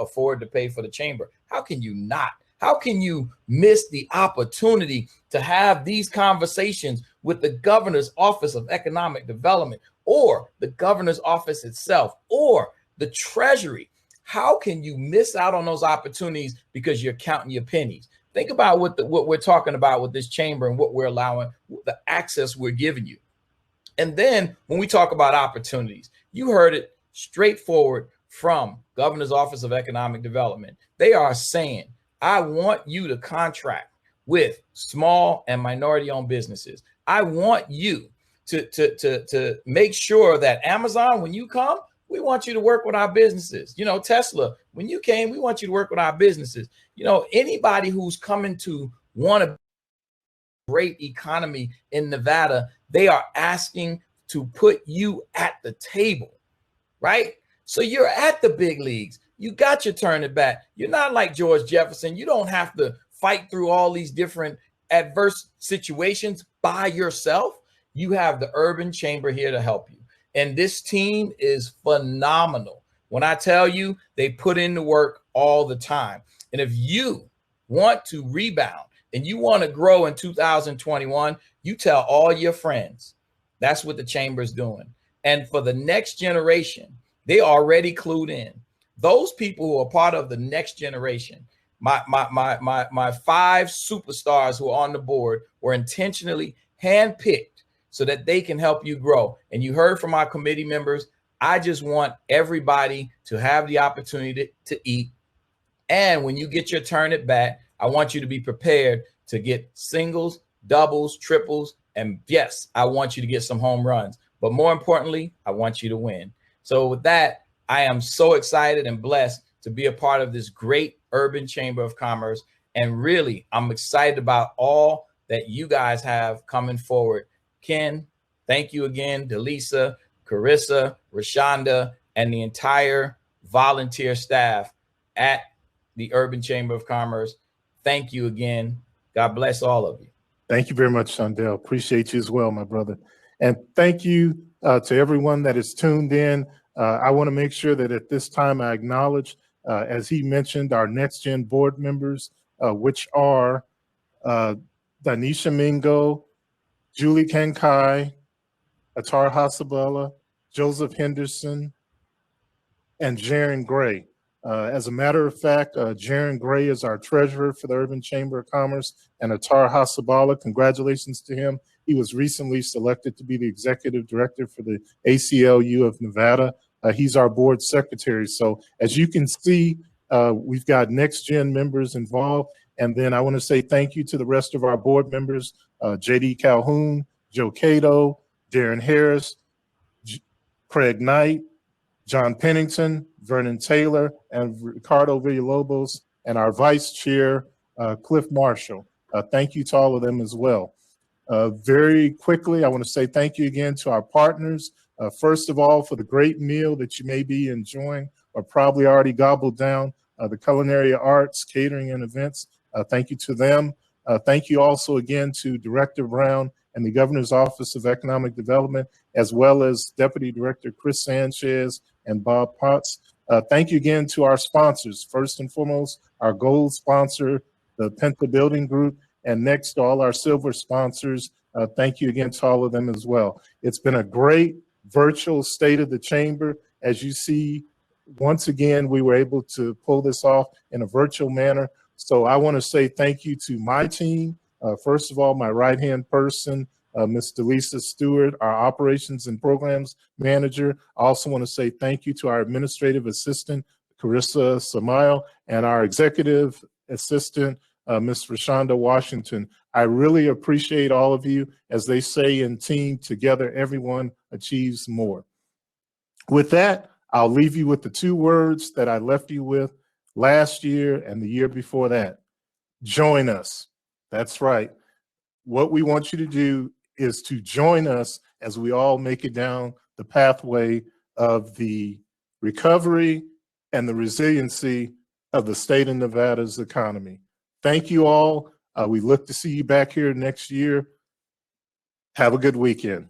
afford to pay for the chamber? How can you not? How can you miss the opportunity to have these conversations with the governor's office of economic development, or the governor's office itself, or the treasury? How can you miss out on those opportunities because you're counting your pennies? Think about what we're talking about with this chamber and what we're allowing, the access we're giving you. And then when we talk about opportunities, you heard it straightforward from Governor's Office of Economic Development. They are saying, I want you to contract with small and minority-owned businesses. I want you to make sure that Amazon, when you come, we want you to work with our businesses. You know, Tesla, when you came, we want you to work with our businesses. You know, anybody who's coming to want a great economy in Nevada, they are asking to put you at the table, right? So you're at the big leagues. You got your turn at bat. You're not like George Jefferson. You don't have to fight through all these different adverse situations by yourself. You have the Urban Chamber here to help you. And this team is phenomenal. When I tell you, they put in the work all the time. And if you want to rebound and you want to grow in 2021, you tell all your friends. That's what the chamber is doing. And for the next generation, they already clued in. Those people who are part of the next generation, my 5 superstars who are on the board were intentionally handpicked so that they can help you grow. And you heard from our committee members, I just want everybody to have the opportunity to eat. And when you get your turn at bat, I want you to be prepared to get singles, doubles, triples, and yes, I want you to get some home runs. But more importantly, I want you to win. So with that, I am so excited and blessed to be a part of this great Urban Chamber of Commerce. And really, I'm excited about all that you guys have coming forward. Ken, thank you again. Delisa, Carissa, Rashonda, and the entire volunteer staff at the Urban Chamber of Commerce. Thank you again. God bless all of you. Thank you very much, Shondell. Appreciate you as well, my brother. And thank you to everyone that is tuned in. I want to make sure that at this time I acknowledge, as he mentioned, our Next Gen board members, which are Danisha Mingo, Julie Kankai, Atar Hasabella, Joseph Henderson, and Jaron Gray. As a matter of fact, Jaron Gray is our treasurer for the Urban Chamber of Commerce, and Atar Hasabala, congratulations to him. He was recently selected to be the executive director for the ACLU of Nevada. He's our board secretary. So as you can see, we've got next gen members involved. And then I want to say thank you to the rest of our board members, JD Calhoun, Joe Cato, Darren Harris, Craig Knight, John Pennington, Vernon Taylor, and Ricardo Villalobos, and our vice chair, Cliff Marshall. Thank you to all of them as well. Very quickly, I want to say thank you again to our partners. First of all, for the great meal that you may be enjoying or probably already gobbled down, the Culinary Arts, Catering and Events. Thank you to them. Thank you also again to Director Brown and the Governor's Office of Economic Development, as well as Deputy Director Chris Sanchez and Bob Potts. Thank you again to our sponsors. First and foremost, our gold sponsor, the Penta Building Group, and next, all our silver sponsors. Thank you again to all of them as well. It's been a great virtual State of the Chamber. As you see, once again, we were able to pull this off in a virtual manner. So I want to say thank you to my team. First of all, my right-hand person, Ms. Delisa Stewart, our Operations and Programs Manager. I also want to say thank you to our Administrative Assistant, Carissa Samayo, and our Executive Assistant, Ms. Rashonda Washington. I really appreciate all of you. As they say in team, together everyone achieves more. With that, I'll leave you with the two words that I left you with last year and the year before that. Join us. That's right. What we want you to do is to join us as we all make it down the pathway of the recovery and the resiliency of the state of Nevada's economy. Thank you all. We look to see you back here next year. Have a good weekend.